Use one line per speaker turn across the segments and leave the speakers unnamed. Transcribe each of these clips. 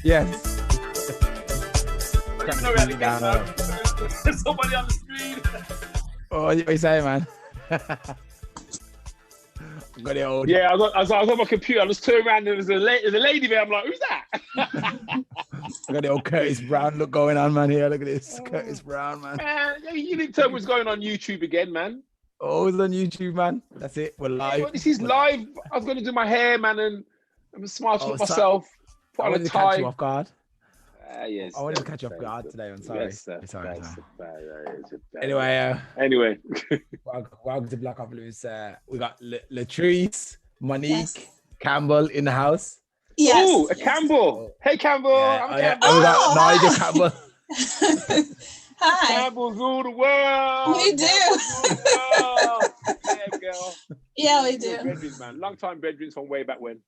Yes.
No, there's somebody on the screen.
Oh, what you say, man? Got it old.
Yeah, I was on my computer. I just turned around and there's a lady there. I'm like, who's that?
I got the old Curtis Brown look going on, man. Here, look at this, Curtis Brown, man.
You didn't tell me what's going on YouTube again, man.
Oh, it's on YouTube, man. That's it. We're live.
Well, this is live. I was going to do my hair, man, and I'm smart with myself. Put on a tie.
Catch you off guard.
Yes.
I wanted to catch you off guard today. I'm sorry.
Yes,
sorry. Anyway, welcome to Blackopolypse. We got Latrese, Monique, Campbell in the house.
Yes. Oh, Campbell. Hey, Campbell.
Yeah,
I'm Campbell.
We got Nigel Campbell.
Hi. Campbell's rule the world.
We do.
Yeah, girl.
Yeah, we do.
Bedrooms, man. Long time bedrooms from way back when.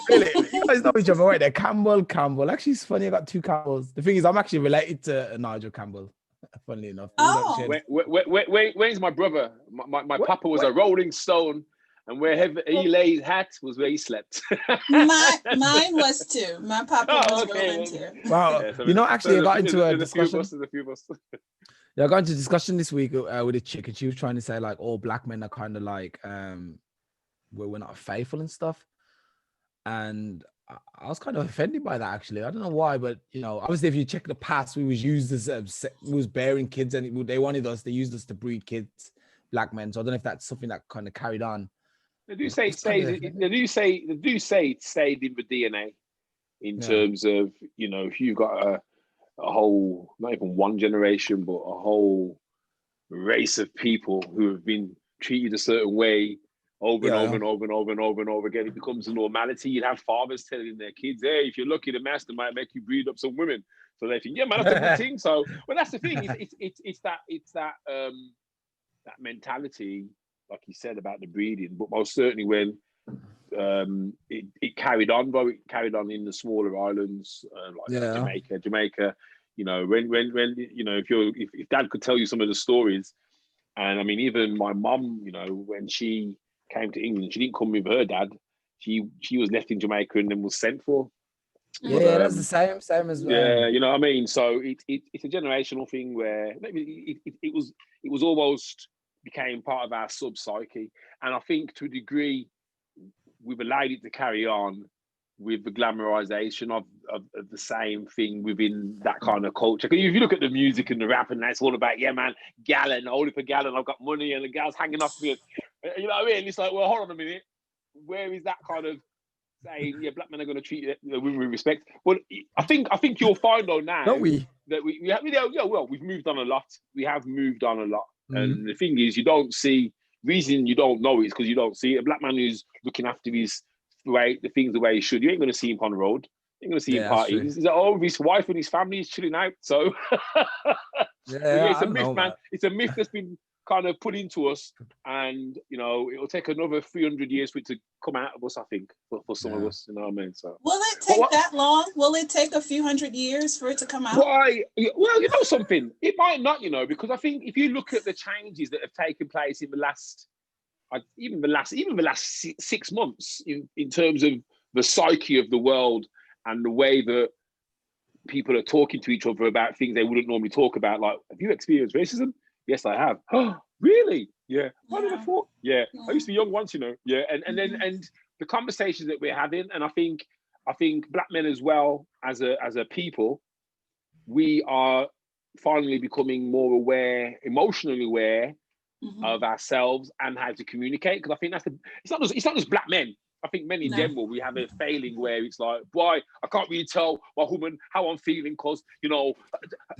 Really? You guys know each other, right? There, Campbell. Actually, it's funny. I got two Campbells. The thing is, I'm actually related to Nigel Campbell. Funnily enough.
Oh.
Wayne's my brother. My papa was a Rolling Stone, and wherever he lay his hat was where he slept.
Mine was too. My papa was Rolling too.
Wow. Yeah, actually, I got into a discussion. Yeah, I got into a discussion this week with a chick, and she was trying to say like all black men are kind of like we're not faithful and stuff. And I was kind of offended by that, actually. I don't know why, but obviously, if you check the past, we was used as we was bearing kids, and they wanted us. They used us to breed kids, black men. So I don't know if that's something that kind of carried on.
They do say it stayed in the DNA in terms of if you've got a whole, not even one generation, but a whole race of people who have been treated a certain way over and over and over and over and over and over again. It becomes a normality. You'd have fathers telling their kids, hey, if you're lucky, the master might make you breed up some women. So they think, yeah, man, that's a good thing. So, well, that's the thing. It's that mentality, like you said about the breeding, but most certainly when it carried on, but it carried on in the smaller islands, Jamaica. You know, when you know, if Dad could tell you some of the stories, and I mean, even my mum, you know, when she came to England, she didn't come with her dad. She was left in Jamaica and then was sent for.
Yeah, that's the same as
yeah, you know what I mean. So it's a generational thing where maybe it was almost became part of our sub psyche, and I think to a degree we've allowed it to carry on with the glamorization of the same thing within that kind of culture. Because if you look at the music and the rap, and that's all about, yeah, man, gallon, hold it for gallon, I've got money, and the gal's hanging off me. You know what I mean? It's like, well, hold on a minute. Where is that kind of saying, yeah, black men are going to treat women with respect? Well, I think you'll find though now
don't we?
That we've moved on a lot. We have moved on a lot. And the thing is, you don't see, reason you don't know it is because you don't see it. A black man who's looking after the things the way he should, you ain't going to see him on the road. You ain't going to see him partying. He's his wife and his family is chilling out. So it's a myth, man. It's a myth that's been kind of put into us, and you know, it'll take another 300 years for it to come out of us, I think, for some of us, you know what I mean? So
will it take that long? Will it take a few hundred years for it to come out?
Why? Well, you know something, it might not, you know, because I think if you look at the changes that have taken place in the last even the last 6 months in terms of the psyche of the world and the way that people are talking to each other about things they wouldn't normally talk about, like, have you experienced racism? Yes, I have. Oh, really? Yeah. I never thought. Yeah. I used to be young once, you know. Yeah. And then the conversations that we're having, and I think black men as well as a people, we are finally becoming more aware, emotionally aware of ourselves and how to communicate. Because I think it's not just black men. I think men in general, we have a failing where it's like, boy, I can't really tell my woman how I'm feeling because, you know,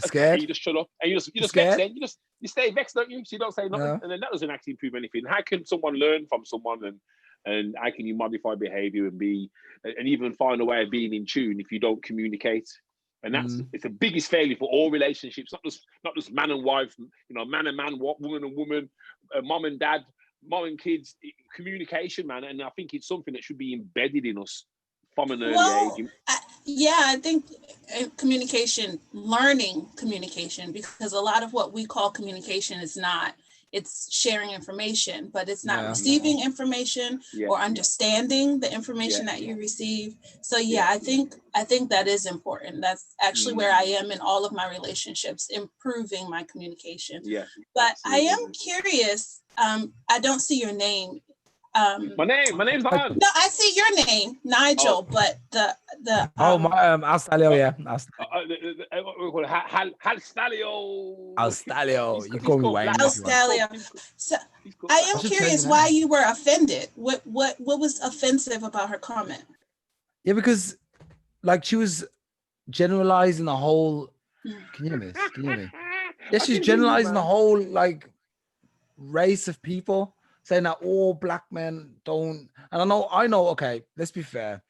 scared.
And you just shut up and you just vex then. You stay vexed, don't you? So you don't say nothing. And then that doesn't actually improve anything. How can someone learn from someone and how can you modify behavior and even find a way of being in tune if you don't communicate? And it's the biggest failure for all relationships, not just man and wife, you know, man and man, woman and woman, mom and dad, mom and kids, communication, man. And I think it's something that should be embedded in us from an early age.
I think communication, learning communication, because a lot of what we call communication is not. It's sharing information, but it's not receiving information or understanding the information that you receive. So I think that is important. That's actually where I am in all of my relationships, improving my communication. But I am curious. I don't see your name.
My name's not.
No, I see your name, Nigel, but the
Alstallio,
Alstallio.
You call me Wayne.
Alstallio. So I am curious why you were offended. What was offensive about her comment?
Yeah, because like she was generalizing the whole. Can you hear me? Can you hear me? Yeah, she's generalizing the whole like race of people, saying that all black men don't. And I know. Okay, let's be fair.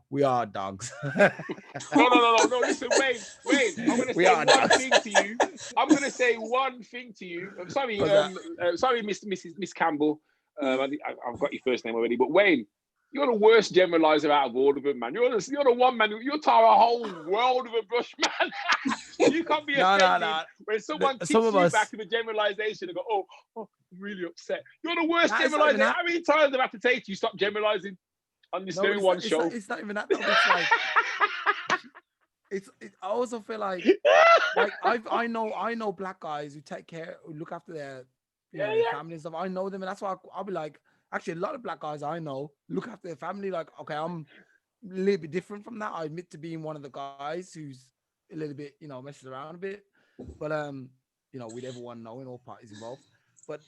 We are dogs.
No. Listen, Wayne. I'm going to say one thing to you. I'm going to say one thing to you. Sorry, Miss Campbell. I've got your first name already, but Wayne, you're the worst generalizer out of all of them, man. You're the one, man. You tar a whole world of a brush, man. You can't be offended when someone kicks you back to the generalization and go, oh, I'm really upset. You're the worst generalizer. How many times have I have to say to you, stop generalizing on this very one show?
It's not even that. It's like, I also feel like I know black guys who look after their their family and stuff. I know them, and that's why I'll be like, actually, a lot of black guys I know look after their family. Like, okay, I'm a little bit different from that. I admit to being one of the guys who's a little bit, messes around a bit. But with everyone knowing, all parties involved. But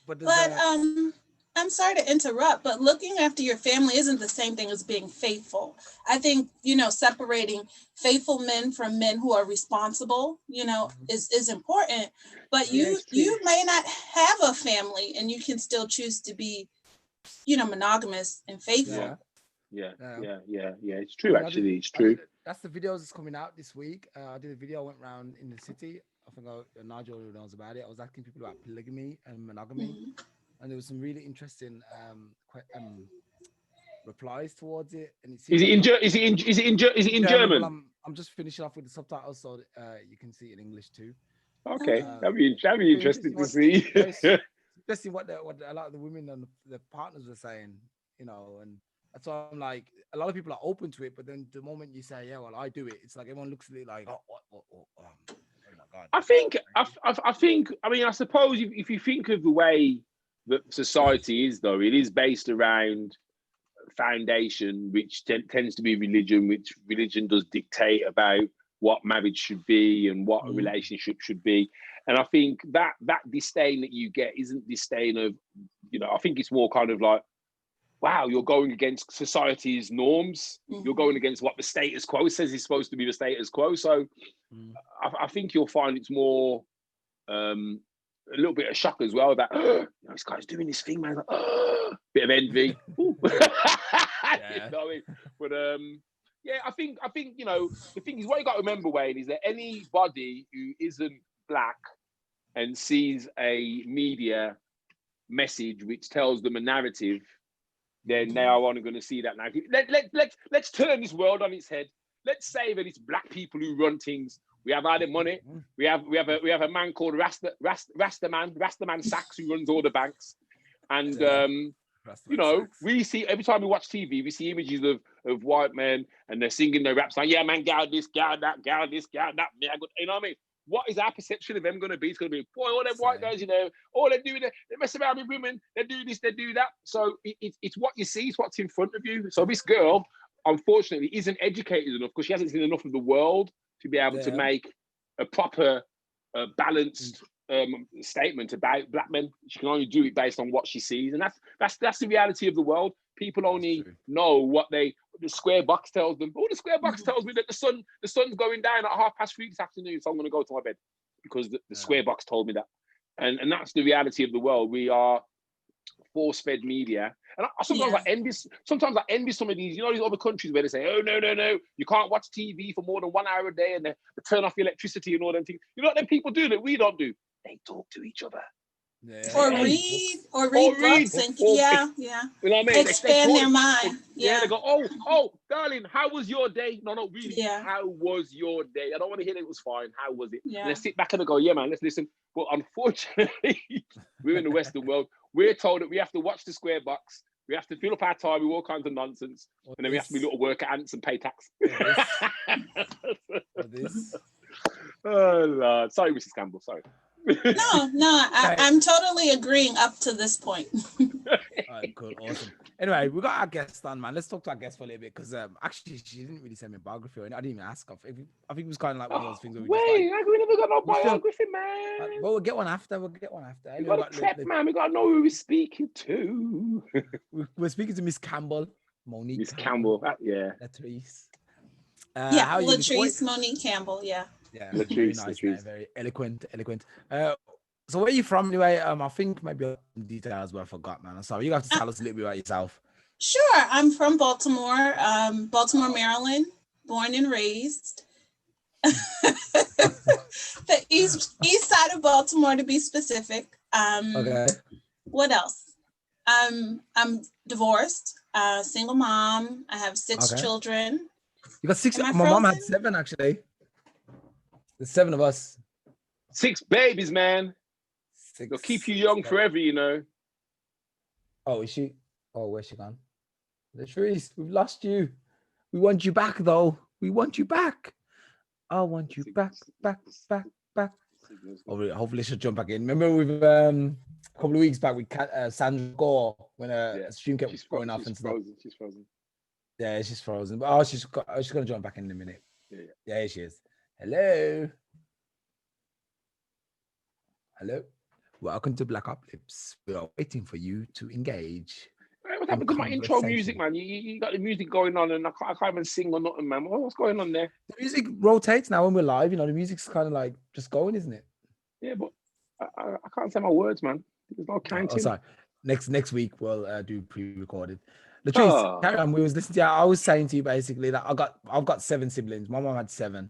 I'm sorry to interrupt, but looking after your family isn't the same thing as being faithful. I think, separating faithful men from men who are responsible, is important. But you may not have a family and you can still choose to be, monogamous and faithful.
Yeah. It's true, actually. It's true.
That's the videos that's coming out this week. I did a video, I went around in the city. I think Nigel knows about it. I was asking people about polygamy and monogamy. Mm-hmm. And there was some really interesting replies towards it. And it
is it in German?
Well, I'm just finishing off with the subtitles so you can see it in English too.
Okay, that'd be interesting to see.
Especially what a lot of the women and the partners were saying, and that's why I'm like, a lot of people are open to it, but then the moment you say, yeah, well, I do it, it's like everyone looks at it like, oh my God.
I think. I mean, I suppose if you think of the way that society is, though, it is based around foundation, which tends to be religion, which religion does dictate about what marriage should be and what a relationship should be. And I think that disdain that you get isn't disdain of, I think it's more kind of like, wow, you're going against society's norms. Mm-hmm. You're going against what the status quo says is supposed to be the status quo. So I think you'll find it's more a little bit of shock as well that this guy's doing this thing, man. Like, bit of envy.
Yeah.
But I think the thing is, what you got to remember, Wayne, is that anybody who isn't black and sees a media message which tells them a narrative, then they are only going to see that narrative. Let's turn this world on its head. Let's say that it's black people who run things. We have all the money. We have a man called Rastaman Sachs, who runs all the banks. And we see, every time we watch TV, we see images of white men and they're singing their raps like, yeah, man, gal this, gal that, gal this, gal that. Yeah, you know what I mean? What is our perception of them going to be? It's going to be, boy, all them white guys, all they do, they mess around with women, they do this, they do that. So it's what you see, it's what's in front of you. So this girl, unfortunately, isn't educated enough because she hasn't seen enough of the world to be able to make a proper, balanced statement about black men. She can only do it based on what she sees, and that's the reality of the world. People only know what the square box tells them. Oh, the square box tells me that the sun's going down at 3:30 this afternoon, so I'm going to go to my bed because the square box told me that. And that's the reality of the world. We are force-fed media. And sometimes I envy some of these, these other countries where they say, oh, no, you can't watch TV for more than 1 hour a day and they turn off the electricity and all them things. You know what them people do that we don't do? They talk to each other.
Yeah. Or read books and You know what I mean? Expand their mind.
Yeah, they go, oh, darling, how was your day? No, really. Yeah. How was your day? I don't want to hear that it was fine. How was it? Yeah. And they sit back and they go, yeah, man, let's listen. But unfortunately, we're in the Western world. We're told that we have to watch the square box. We have to fill up our time with all kinds of nonsense. And then we have to be little worker ants and pay tax. Oh, Lord. Sorry, Mrs. Campbell. Sorry.
No, I'm totally agreeing up to this point.
All right, cool, awesome. Anyway, we got our guest on, man. Let's talk to our guest for a little bit because actually she didn't really send me a biography, and I didn't even ask her. I think it was kind of like one of those things where
we never got no biography, man.
But we'll get one after.
We got to prep, man. We got to know who we're speaking to.
We're speaking to Ms Campbell, Monique.
Ms Campbell,
Latrese.
Latrese Monique Campbell,
Yeah, very nice, man, very eloquent. So where are you from anyway? I think maybe details, but I forgot, man. So you have to tell us a little bit about yourself.
Sure, I'm from Baltimore, Maryland, born and raised. The east side of Baltimore, to be specific.
Okay.
What else? I'm divorced, single mom. I have 6 children.
You got 6? My mom had 7 actually. There's 7 of us.
6 babies, man. They'll keep you young forever,
Oh, is she? Oh, where's she gone? Latrese, we've lost you. We want you back, though. We want you back. I want you back. Hopefully she'll jump back in. Remember with a couple of weeks back with Sandra Gore when a stream kept going off and stuff.
She's frozen.
Yeah, she's frozen. But she's gonna jump back in a minute. Yeah, here she is. Hello. Welcome to Blackopolypse. We are waiting for you to engage.
What happened to my intro music, man? You got the music going on, and I can't even sing or nothing, man. What's going on there?
The music rotates now when we're live. You know, the music's kind of like just going, isn't it?
Yeah, but I can't say my words, man. There's no counting.
Oh, sorry. Next week we'll do pre-recorded. Latrese, carry on. We was listening to you. I was saying to you basically that I've got 7 siblings. My mom had 7.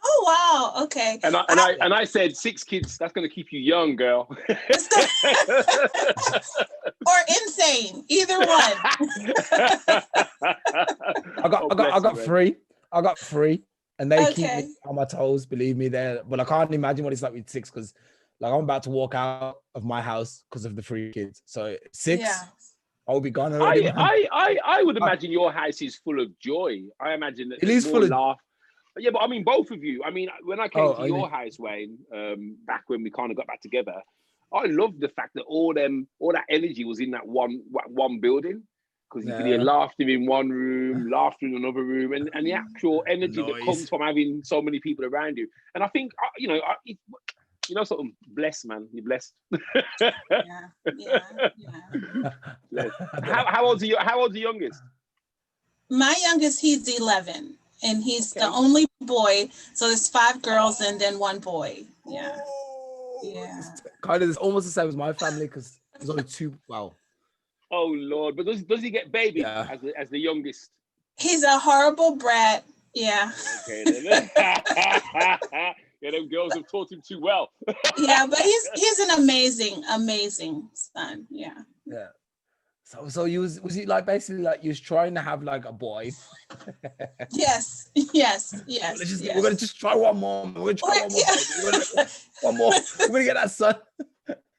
Oh wow, okay.
And I said 6 kids. That's gonna keep you young, girl.
Or insane, either one.
I got 3. I got 3, and they keep me on my toes. Believe me, there. But I can't imagine what it's like with 6 because, like, I'm about to walk out of my house because of the 3 kids. So 6. Yeah. I'll be gone already.
I would imagine your house is full of joy. I imagine that
it is full of
laugh. Yeah, but I mean, both of you. I mean, when I came to your house, Wayne, back when we kind of got back together, I loved the fact that all that energy was in that one building, because you could hear laughter in one room, laughter in another room, and the actual energy that comes from having so many people around you. And I think sort of blessed, man. You're blessed. Yeah. How old's the youngest?
My youngest, he's 11. And he's the only boy. So there's 5 girls and then 1 boy. Yeah. Yeah.
Kind of almost the same as my family because there's only 2. Wow.
Oh Lord. But does he get baby as the youngest?
He's a horrible brat. Yeah.
Okay then. Yeah, them girls have taught him too well.
Yeah, but he's an amazing son. Yeah.
Yeah. So was it like basically like you was trying to have like a boy?
Yes.
We're gonna just try one more. We're gonna try one more. We're gonna get that son.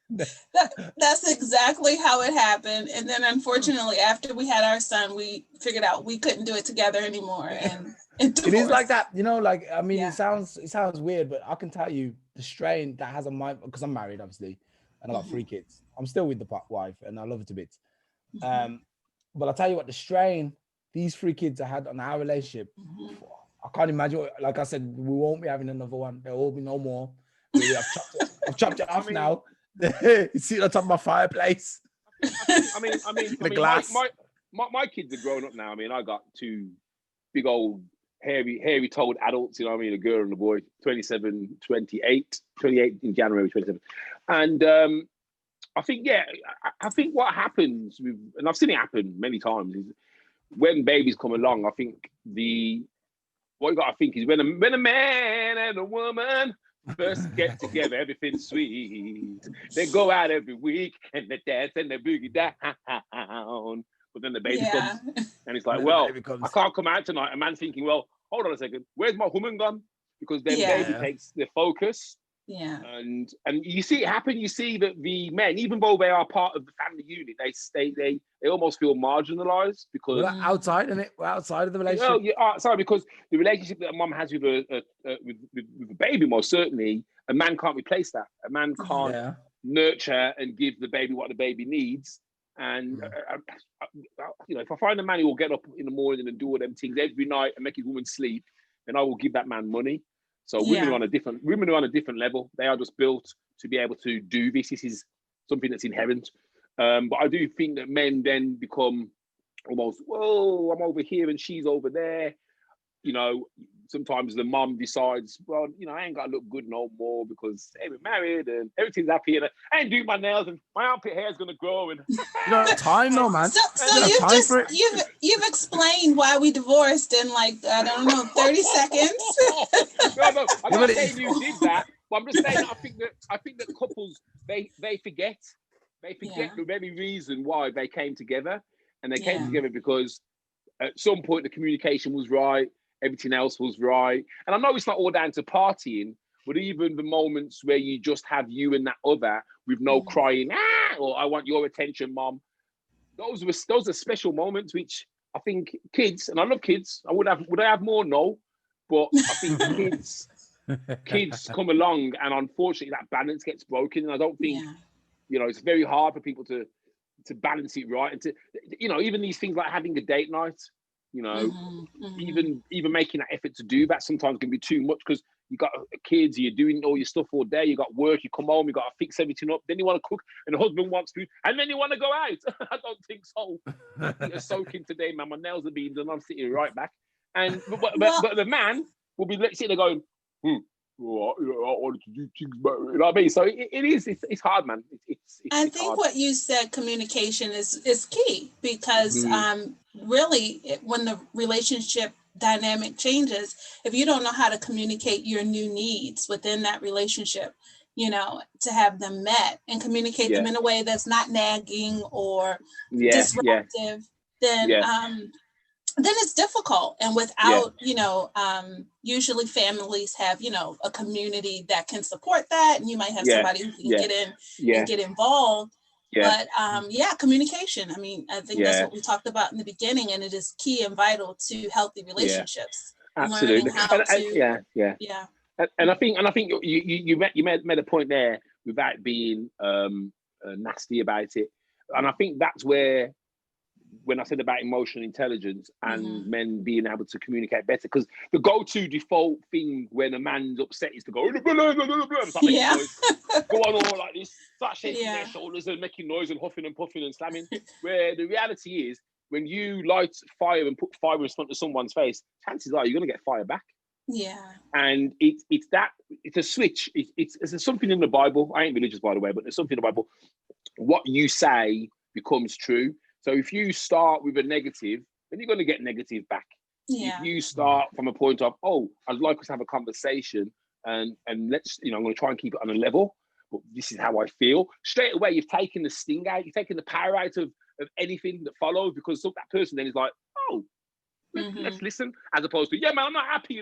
That's exactly how it happened. And then unfortunately, after we had our son, we figured out we couldn't do it together anymore. And it
is like that, you know. Like I mean, it sounds weird, but I can tell you the strain that has on my, because I'm married, obviously, and I got 3 kids. I'm still with the wife, and I love her to bits. But I'll tell you what, the strain these 3 kids I had on our relationship, I can't imagine. Like I said, we won't be having another one. There will be no more. Really, I've chopped it off now. You see it on top of my fireplace.
I mean, the glass. My kids are grown up now. I mean, I got 2 big old hairy-toed adults. You know what I mean? A girl and a boy. 27, 28 in January, 27, and I think, I think what happens with, and I've seen it happen many times, is when babies come along, I think what you got to think is when a man and a woman first get together, everything's sweet. They go out every week and they dance and they boogie down. But then the baby comes and it's like, well, I can't come out tonight. A man's thinking, well, hold on a second, where's my woman gone? Because then baby takes the focus.
Yeah.
And you see it happen. You see that the men, even though they are part of the family unit, they almost feel marginalized because
we're outside, and we're outside of the relationship.
Sorry, because the relationship that a mum has with a baby, most certainly, a man can't replace that. A man can't nurture and give the baby what the baby needs. And if I find a man who will get up in the morning and do all them things every night and make his woman sleep, then I will give that man money. So women are on a different level. They are just built to be able to do this. This is something that's inherent. But I do think that men then become almost, whoa, I'm over here and she's over there. You know, sometimes the mum decides, well, I ain't got to look good no more because hey, we're married and everything's happy and I ain't doing my nails and my armpit hair is going to grow. And
time though, man.
So you've explained why we divorced in like, I don't know, 30 seconds.
No, I'm not saying you did that, but I'm just saying that I think that couples, they forget the very reason why they came together. And they came together because at some point the communication was right. Everything else was right. And I know it's not all down to partying, but even the moments where you just have you and that other with no crying, or I want your attention, mom. Those are special moments, which I think kids, and I love kids. Would I have more? No. But I think kids come along and unfortunately that balance gets broken. And I don't think, it's very hard for people to balance it right. And to, even these things like having a date night, even making that effort to do that sometimes can be too much because you got kids, you're doing all your stuff all day, you got work, you come home, you got to fix everything up, then you want to cook, and the husband wants food, and then you want to go out. I don't think so. You're soaking today, man. My nails are being done. I'm sitting right back. And but the man will be sitting there going, well, I wanted to do things better. You know what I mean? So it's hard, man.
I think
hard.
What you said, communication is key, because really, when the relationship dynamic changes, if you don't know how to communicate your new needs within that relationship, to have them met and communicate them in a way that's not nagging or disruptive, then it's difficult. And without, usually families have, a community that can support that. And you might have somebody who can get in and get involved. But communication. I mean, I think that's what we talked about in the beginning, and it is key and vital to healthy relationships.
Absolutely. And I think you made a point there without being nasty about it. And I think that's where, when I said about emotional intelligence and men being able to communicate better, because the go-to default thing when a man's upset is to go, go on all like this, start shaking their shoulders and making noise and huffing and puffing and slamming. Where the reality is, when you light fire and put fire in front of someone's face, chances are you're going to get fire back.
Yeah.
And it's a switch. It's something in the Bible. I ain't religious, by the way, but there's something in the Bible. What you say becomes true. So if you start with a negative, then you're going to get negative back. If you start from a point of, I'd like us to have a conversation and let's, I'm going to try and keep it on a level, but this is how I feel. Straight away, you've taken the sting out, you've taken the power out of anything that follows, because that person then is like, let's listen, as opposed to, man, I'm not happy,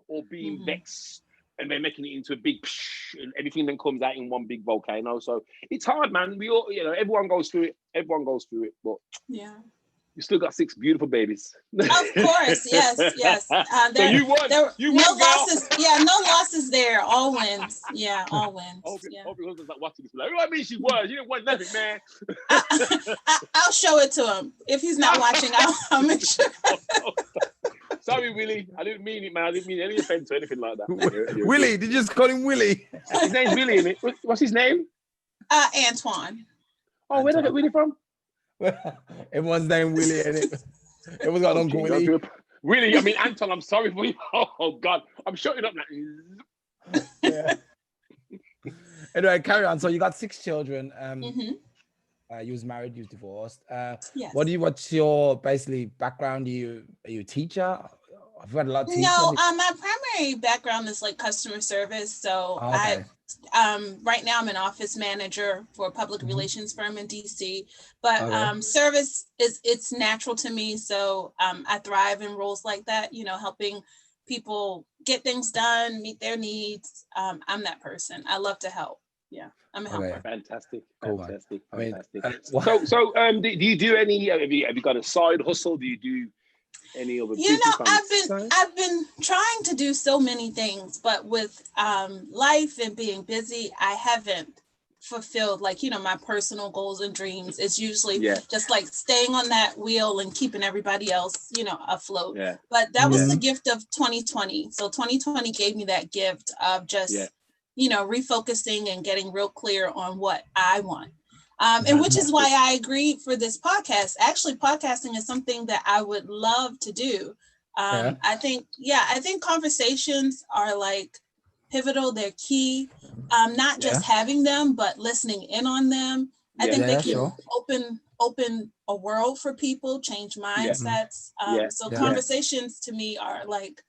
or being vexed and then making it into a big and everything then comes out in one big volcano. So it's hard, man. We all, everyone goes through it, but you still got 6 beautiful babies.
Of course, yes.
So you won.
No losses. No losses there. All wins. Yeah, all wins.
Hope your husband's not watching this. Like, what do I mean she won? You didn't win nothing, man.
I'll show it to him. If he's not watching, I'll make sure.
Sorry, Willie. I didn't mean it, man. I didn't mean any offense or anything like that.
Willie, did you just call him Willie?
His name's Willie, isn't it? What's his name?
Antoine.
Oh, where did I get Willie from?
Everyone's name Willie, and everyone's got Uncle Willie.
Willie, I mean Anton. I'm sorry for you. Oh God, I'm shutting up now.
Anyway, carry on. So you got 6 children. You was married, you was divorced.
Yes.
What's your basically background? Are you a teacher? I've read a lot of teachers.
No, my primary background is like customer service. So right now I'm an office manager for a public relations firm in DC, but service it's natural to me. So I thrive in roles like that, helping people get things done, meet their needs. I'm that person. I love to help. Yeah, I'm a helper.
Fantastic.
Cool,
fantastic.
Man.
Fantastic. So do you do any? Have you got a side hustle? Do you do any other?
I've been trying to do so many things, but with life and being busy, I haven't fulfilled my personal goals and dreams. It's usually just like staying on that wheel and keeping everybody else afloat. But that was the gift of 2020. So 2020 gave me that gift of just refocusing and getting real clear on what I want. And which is why I agreed for this podcast. Actually, podcasting is something that I would love to do. I think conversations are like pivotal. They're key. Not just having them, but listening in on them. I think they can open a world for people, change mindsets. So conversations to me are like,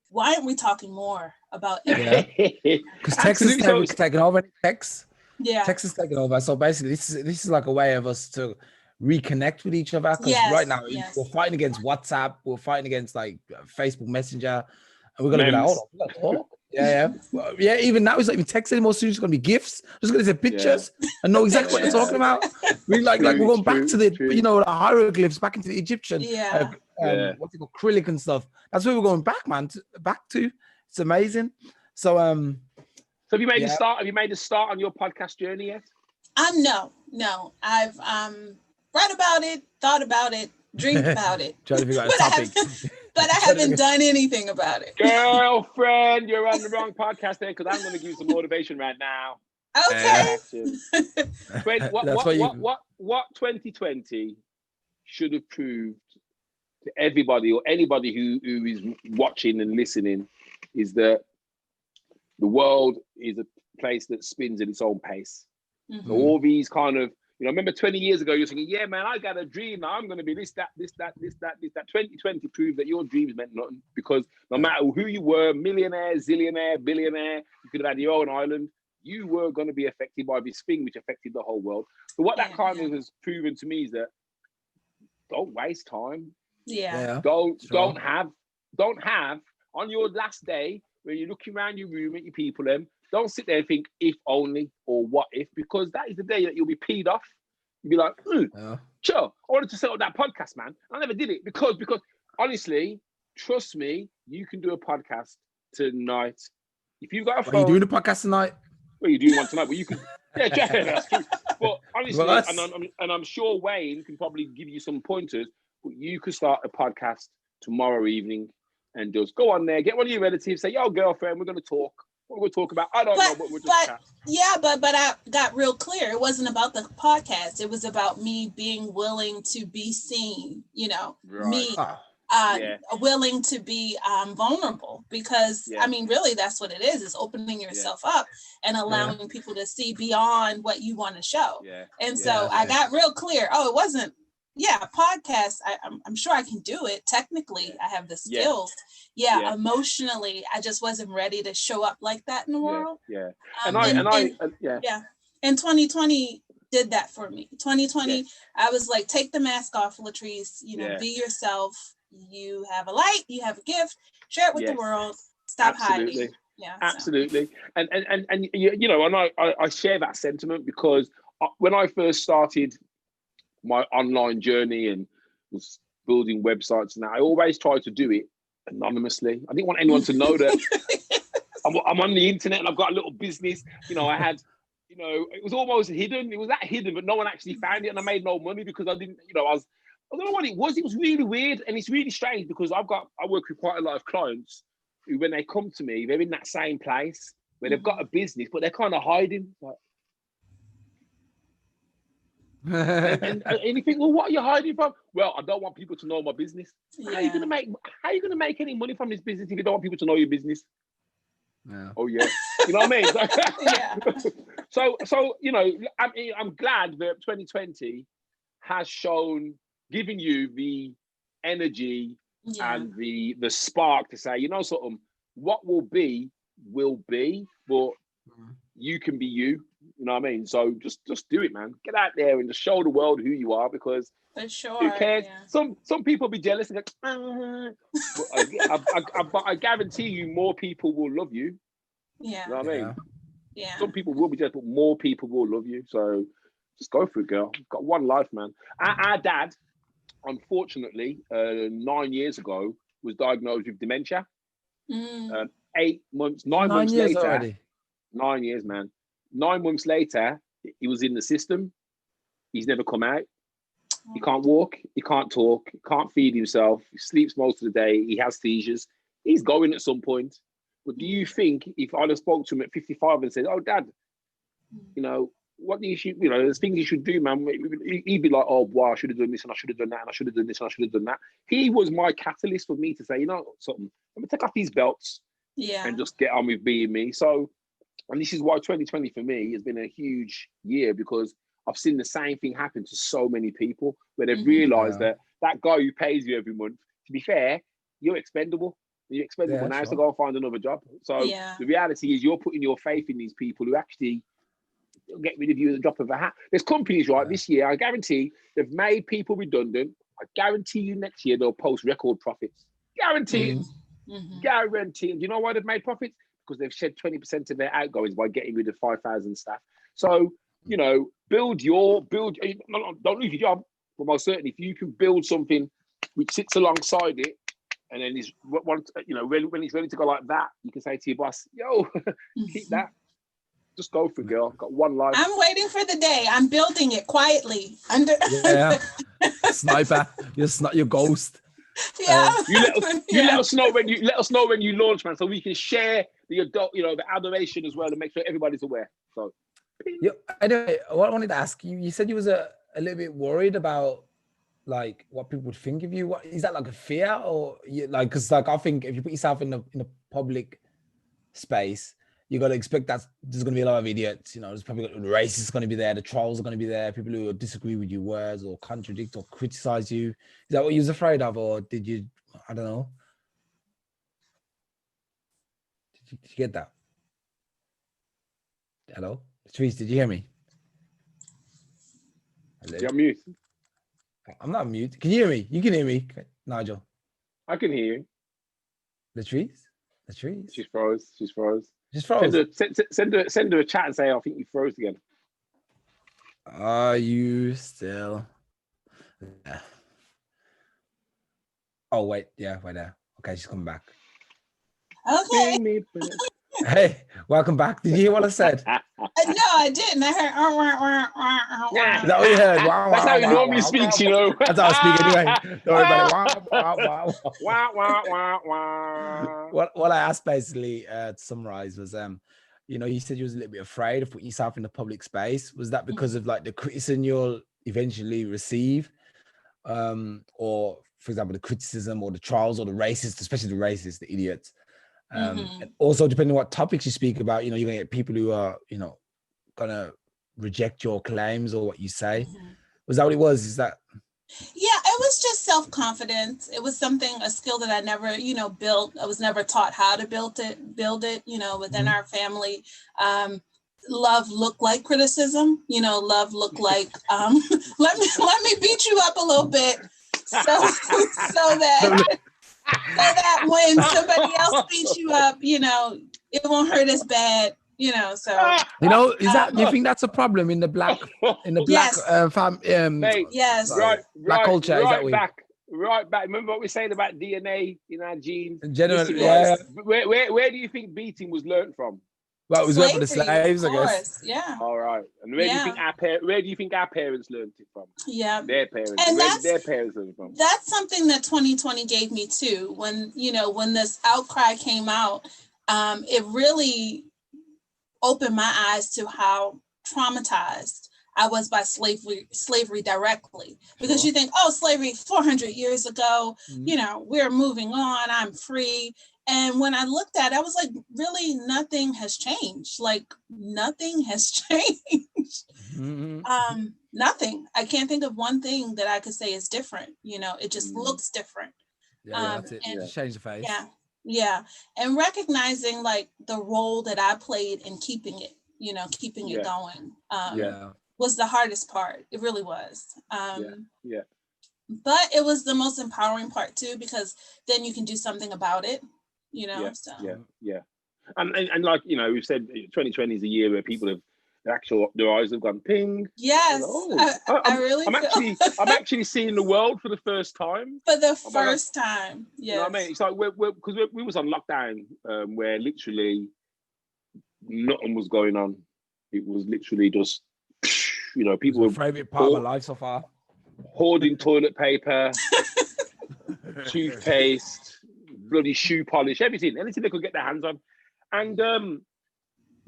why aren't we talking more about everything?
Because Texas is taking over. Texas is taking over. So basically, this is like a way of us to reconnect with each other. Because right now we're fighting against WhatsApp, we're fighting against like Facebook Messenger, and we're gonna be like, hold on, talk. Even now it's not even text anymore. Soon it's gonna be gifts. Just gonna say pictures and know exactly what they're talking about. We we're going back to the the hieroglyphs, back into the Egyptian. What's it called, acrylic and stuff. That's where we're going back, man. Back to. It's amazing. So
So have you made a start? Have you made a start on your podcast journey yet?
No. I've read about it, thought about it, dreamed about it.
Trying to figure out a topic.
But I haven't done anything about it.
Girlfriend, you're on the wrong podcast there because I'm going to give you some motivation right now.
Okay.
What 2020 should have proved to everybody or anybody who is watching and listening is that the world is a place that spins at its own pace. So all these kind of, remember 20 years ago, you're thinking, yeah, man, I got a dream. I'm going to be this, that. 2020 proved that your dreams meant nothing because no matter who you were, millionaire, zillionaire, billionaire, you could have had your own island. You were going to be affected by this thing which affected the whole world. So what that kind of has proven to me is that don't waste time.
Yeah.
Don't have on your last day when you're looking around your room at your people, don't sit there and think if only or what if, because that is the day that you'll be peed off. You'll be like, sure, I wanted to set up that podcast, man. I never did it because honestly, trust me, you can do a podcast tonight. If you've got a phone.
Are you doing a podcast tonight?
Well, you're doing one tonight, but you can. Yeah, that's true. But honestly, and I'm sure Wayne can probably give you some pointers. But you could start a podcast tomorrow evening and just go on there, get one of your relatives, say, "Yo, girlfriend, we're going to talk. What we're talk about? I don't know, but we're just chat."
Yeah, but I got real clear. It wasn't about the podcast. It was about me being willing to be seen. Me. Willing to be vulnerable because I mean, really, that's what it is opening yourself up and allowing people to see beyond what you want to show. And so I got real clear. Oh, it wasn't. Podcast. I'm sure I can do it. Technically, I have the skills. Emotionally, I just wasn't ready to show up like that in the world.
And
2020 did that for me. 2020, I was like, take the mask off, Latrese. Be yourself. You have a light, you have a gift, share it with the world, stop hiding.
Absolutely. And I share that sentiment because when I first started my online journey and was building websites and that, I always tried to do it anonymously. I didn't want anyone to know that I'm on the internet and I've got a little business. I had, it was almost hidden. It was that hidden, but no one actually found it, and I made no money because I didn't, I don't know what it was. It was really weird, and it's really strange because I work with quite a lot of clients who, when they come to me, they're in that same place where they've got a business, but they're kind of hiding. And you think, well, what are you hiding from? Well, I don't want people to know my business. How are you gonna make any money from this business if you don't want people to know your business? Oh yeah, you know what I mean? So I'm glad that 2020 has given you the energy and the spark to say, something, what will be, but you can be you. You know what I mean? So just do it, man. Get out there and just show the world who you are, because who cares? Some people be jealous and go, but I guarantee you more people will love you. You know what I mean? Yeah. Some people will be jealous, but more people will love you. So just go for it, girl. You've got one life, man. Our dad, unfortunately, 9 years ago, was diagnosed with dementia. 9 months later. Already. 9 years, man. 9 months later, he was in the system. He's never come out. He can't walk. He can't talk. He can't feed himself. He sleeps most of the day. He has seizures. He's going at some point. But do you think if I'd have spoke to him at 55 and said, "Oh, Dad, what do you should, there's things you should do, man," he'd be like, "Oh, wow, I should have done this and I should have done that and I should have done this and I should have done that." He was my catalyst for me to say, something, let me take off these belts and just get on with being me. So, and this is why 2020 for me has been a huge year, because I've seen the same thing happen to so many people where they've realized that guy who pays you every month, to be fair, you're expendable. You're expendable now, so go and find another job. So the reality is you're putting your faith in these people who actually get rid of you at the drop of a hat. There's companies, this year, I guarantee they've made people redundant. I guarantee you next year they'll post record profits. Guarantee it. Guarantee. And do you know why they've made profits? Because they've shed 20% of their outgoings by getting rid of 5,000 staff. So, don't lose your job, but most certainly if you can build something which sits alongside it, and then when it's ready to go like that, you can say to your boss, "Yo, keep that. Just go for it, girl. Got one life."
I'm waiting for the day. I'm building it quietly.
Sniper. You're ghost.
Yeah.
You let us know when you launch, man, so we can share the the adoration as well and make sure everybody's aware. So
yeah. Anyway, what I wanted to ask you, you said you was a little bit worried about like what people would think of you. What is that, like a fear, or like, because like I think if you put yourself in the public space, you got to expect that there's going to be a lot of idiots. There's probably the racists going to be there, the trolls are going to be there, people who disagree with your words or contradict or criticize you. Is that what you was afraid of, or did you? I don't know. Did you get that? Hello, Latrese, did you hear me?
Hello? You're mute.
I'm not mute. Can you hear me? You can hear me, Nigel.
I can hear you.
Latrese.
She's froze.
She's froze.
Send her a chat and say, I think you froze again.
Are you still? Yeah. Oh wait, yeah, wait there. Okay, she's coming back.
Okay.
Hey, welcome back. Did you hear what I said?
No, I didn't. I heard.
Yeah. Is that what you heard?
That's how he normally speaks,
That's how I speak anyway. Don't worry about it. What I asked basically to summarize was, you said you was a little bit afraid of putting yourself in the public space. Was that because of like the criticism you'll eventually receive, or for example the criticism or the trials or the racists, especially the racists, the idiots? And also depending on what topics you speak about, you're gonna get people who are, gonna reject your claims or what you say. Was that what it was? Is that?
Yeah, it was just self-confidence. It was a skill that I never, built. I was never taught how to build it, within our family. Love looked like criticism, love looked like, let me beat you up a little bit so that when somebody else beats you up, it won't hurt as bad, so.
Is that, do you think that's a problem in the black,
yes.
Yes.
Black culture? Is that
right back. Remember what we saying about DNA in our genes?
In general, yeah.
Where do you think beating was learned from?
Well, it was learned from the slaves, I guess.
Yeah.
All right. And where do you think our parents learned it from?
Yeah.
Their parents.
And
where did their parents learn it from?
That's something that 2020 gave me too. When this outcry came out, it really opened my eyes to how traumatized I was by slavery directly. Because you think, slavery 400 years ago, we're moving on, I'm free. And when I looked at it, I was like, really, nothing has changed. Like, nothing has changed. Nothing. I can't think of one thing that I could say is different. It just looks different.
Yeah, that's it. Just change the face.
Yeah. And recognizing like the role that I played in keeping it, it going was the hardest part. It really was. But it was the most empowering part too, because then you can do something about it.
And like we've said 2020 is a year where people have their eyes have gone ping.
Yes.
I'm actually seeing the world for the first time.
For the first time. Yes.
You know what I mean? It's like because we was on lockdown where literally nothing was going on. It was literally just people were
favorite part of my life so far.
Hoarding toilet paper, toothpaste, bloody shoe polish, anything they could get their hands on. And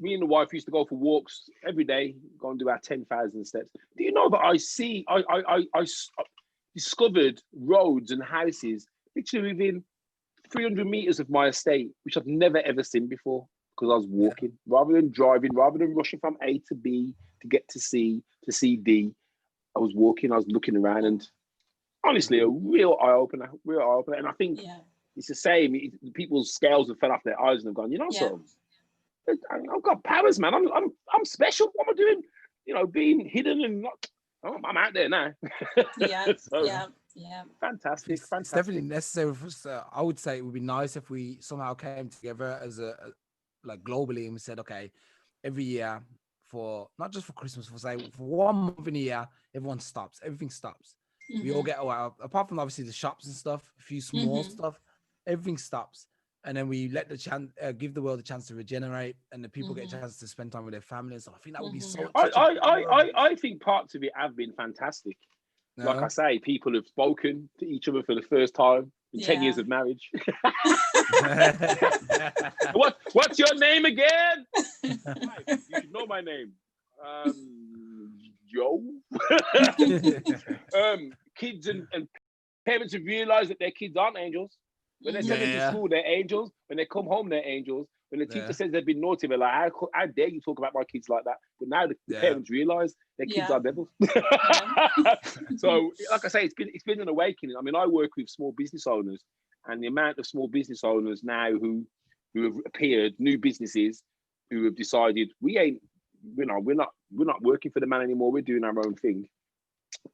me and the wife used to go for walks every day, go and do our 10,000 steps. Do you know that I discovered roads and houses literally within 300 meters of my estate, which I've never ever seen before, because I was walking rather than driving, rather than rushing from A to B to get to C to C D. I was walking, I was looking around, and honestly, a real eye opener. And I think it's the same. People's scales have fell off their eyes and have gone, so I've got powers, man. I'm special. What am I doing? Being hidden and not. I'm out there now. Fantastic.
It's definitely necessary for us. I would say it would be nice if we somehow came together as like globally, and we said, okay, every year for not just for Christmas, for 1 month in a year, everyone stops. Everything stops. We all get away. Apart from obviously the shops and stuff, a few small stuff, everything stops. And then we let give the world a chance to regenerate, and the people get a chance to spend time with their families. So I think that would be so.
I think parts of it have been fantastic. Like I say, people have spoken to each other for the first time. in 10 years of marriage. What's your name again? You should know my name. Joe. Kids and parents have realized that their kids aren't angels. When they send them to school, they're angels. When they come home, they're angels. When the teacher says they've been naughty, they're like, how dare you talk about my kids like that? But now the parents realize their kids are devils. So, like I say, it's been an awakening. I mean, I work with small business owners, and the amount of small business owners now who have appeared, new businesses who have decided we're not working for the man anymore. We're doing our own thing.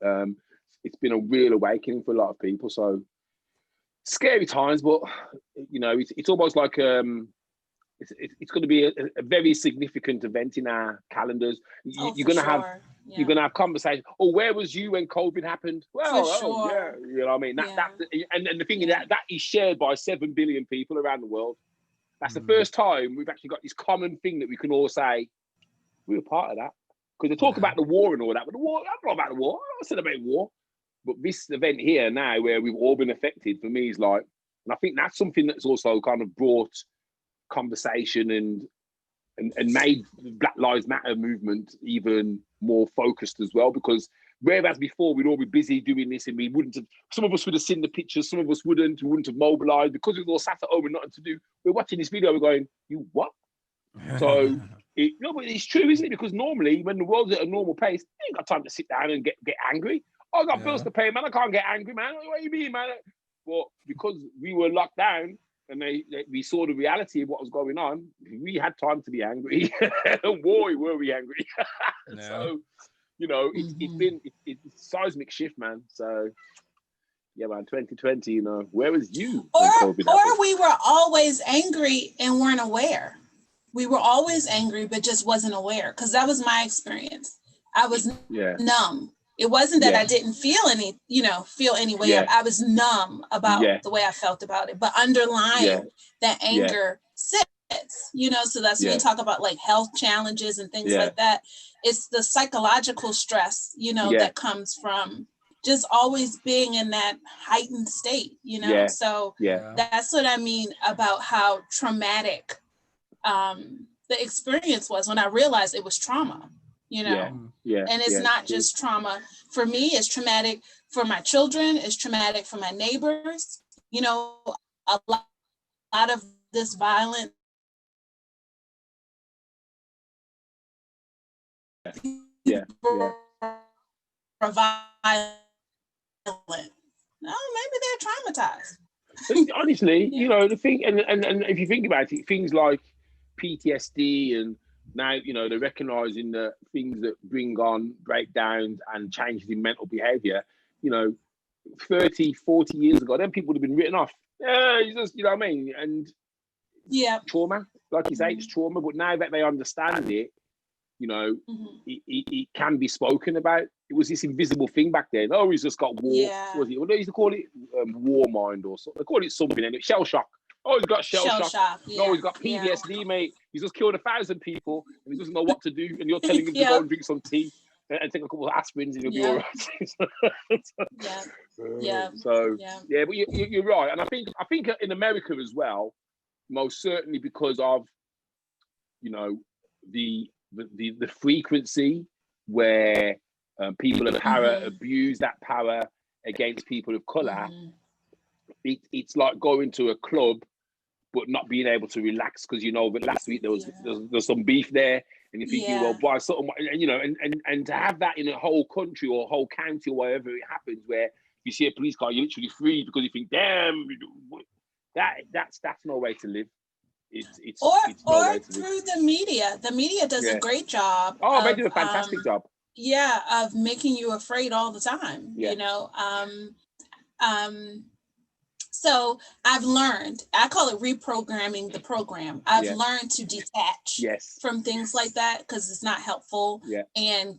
It's been a real awakening for a lot of people. So scary times, but it's almost like it's going to be a very significant event in our calendars. You're going to have conversations. Oh, where was you when COVID happened? Well, you know what I mean. And the thing is that is shared by 7 billion people around the world. That's the first time we've actually got this common thing that we can all say we were part of that. Because they talk about the war and all that, but the war, I'm not about the war. I'm not saying about war. But this event here now, where we've all been affected, for me is like, and I think that's something that's also kind of brought conversation and made Black Lives Matter movement even more focused as well. Because whereas before we'd all be busy doing this, and we wouldn't have, some of us would have seen the pictures, some of us wouldn't have mobilized because we were all sat at home and nothing to do. We're watching this video, we're going, you what? So but it's true, isn't it? Because normally when the world's at a normal pace, you ain't got time to sit down and get angry. Oh, I got bills to pay, man. I can't get angry, man. What do you mean, man? Well, because we were locked down and we saw the reality of what was going on, we had time to be angry. Boy, were we angry. So, it's seismic shift, man. So, yeah, man, 2020, where was you?
Or we were always angry and weren't aware. We were always angry, but just wasn't aware. Because that was my experience. I was numb. It wasn't that I didn't feel any way. I was numb about the way I felt about it. But underlying that anger sits, so that's when you talk about like health challenges and things like that. It's the psychological stress, that comes from just always being in that heightened state, So that's what I mean about how traumatic the experience was when I realized it was trauma. And it's not just trauma for me, it's traumatic for my children, it's traumatic for my neighbors. A lot of this violence are violent. No, maybe they're traumatized.
Honestly, the thing, and if you think about it, things like PTSD, and now, they're recognizing the things that bring on breakdowns and changes in mental behavior. 30, 40 years ago, then people would have been written off. You know what I mean? And trauma, like you say, it's trauma. But now that they understand it, it can be spoken about. It was this invisible thing back then. Oh, he's just got war. What they used to call it? War mind or something. They call it something. And shell shock. Oh, he's got shell shock. No, he's got PTSD, mate. He's just killed 1,000 people and he doesn't know what to do. And you're telling him to go and drink some tea and take a couple of aspirins and you'll be all right. But you're right. And I think in America as well, most certainly because of, the frequency where people of power abuse that power against people of color. It's like going to a club but not being able to relax because but last week there was some beef there, and you're thinking, well, buy something, and to have that in a whole country or a whole county or wherever it happens, where you see a police car, you're literally freed because you think, damn, that's no way to live. It's no way to
through
live.
the media. The media does a great job.
Oh, they do a fantastic job.
Of making you afraid all the time. So I've learned, I call it reprogramming the program. I've learned to detach from things like that because it's not helpful. And,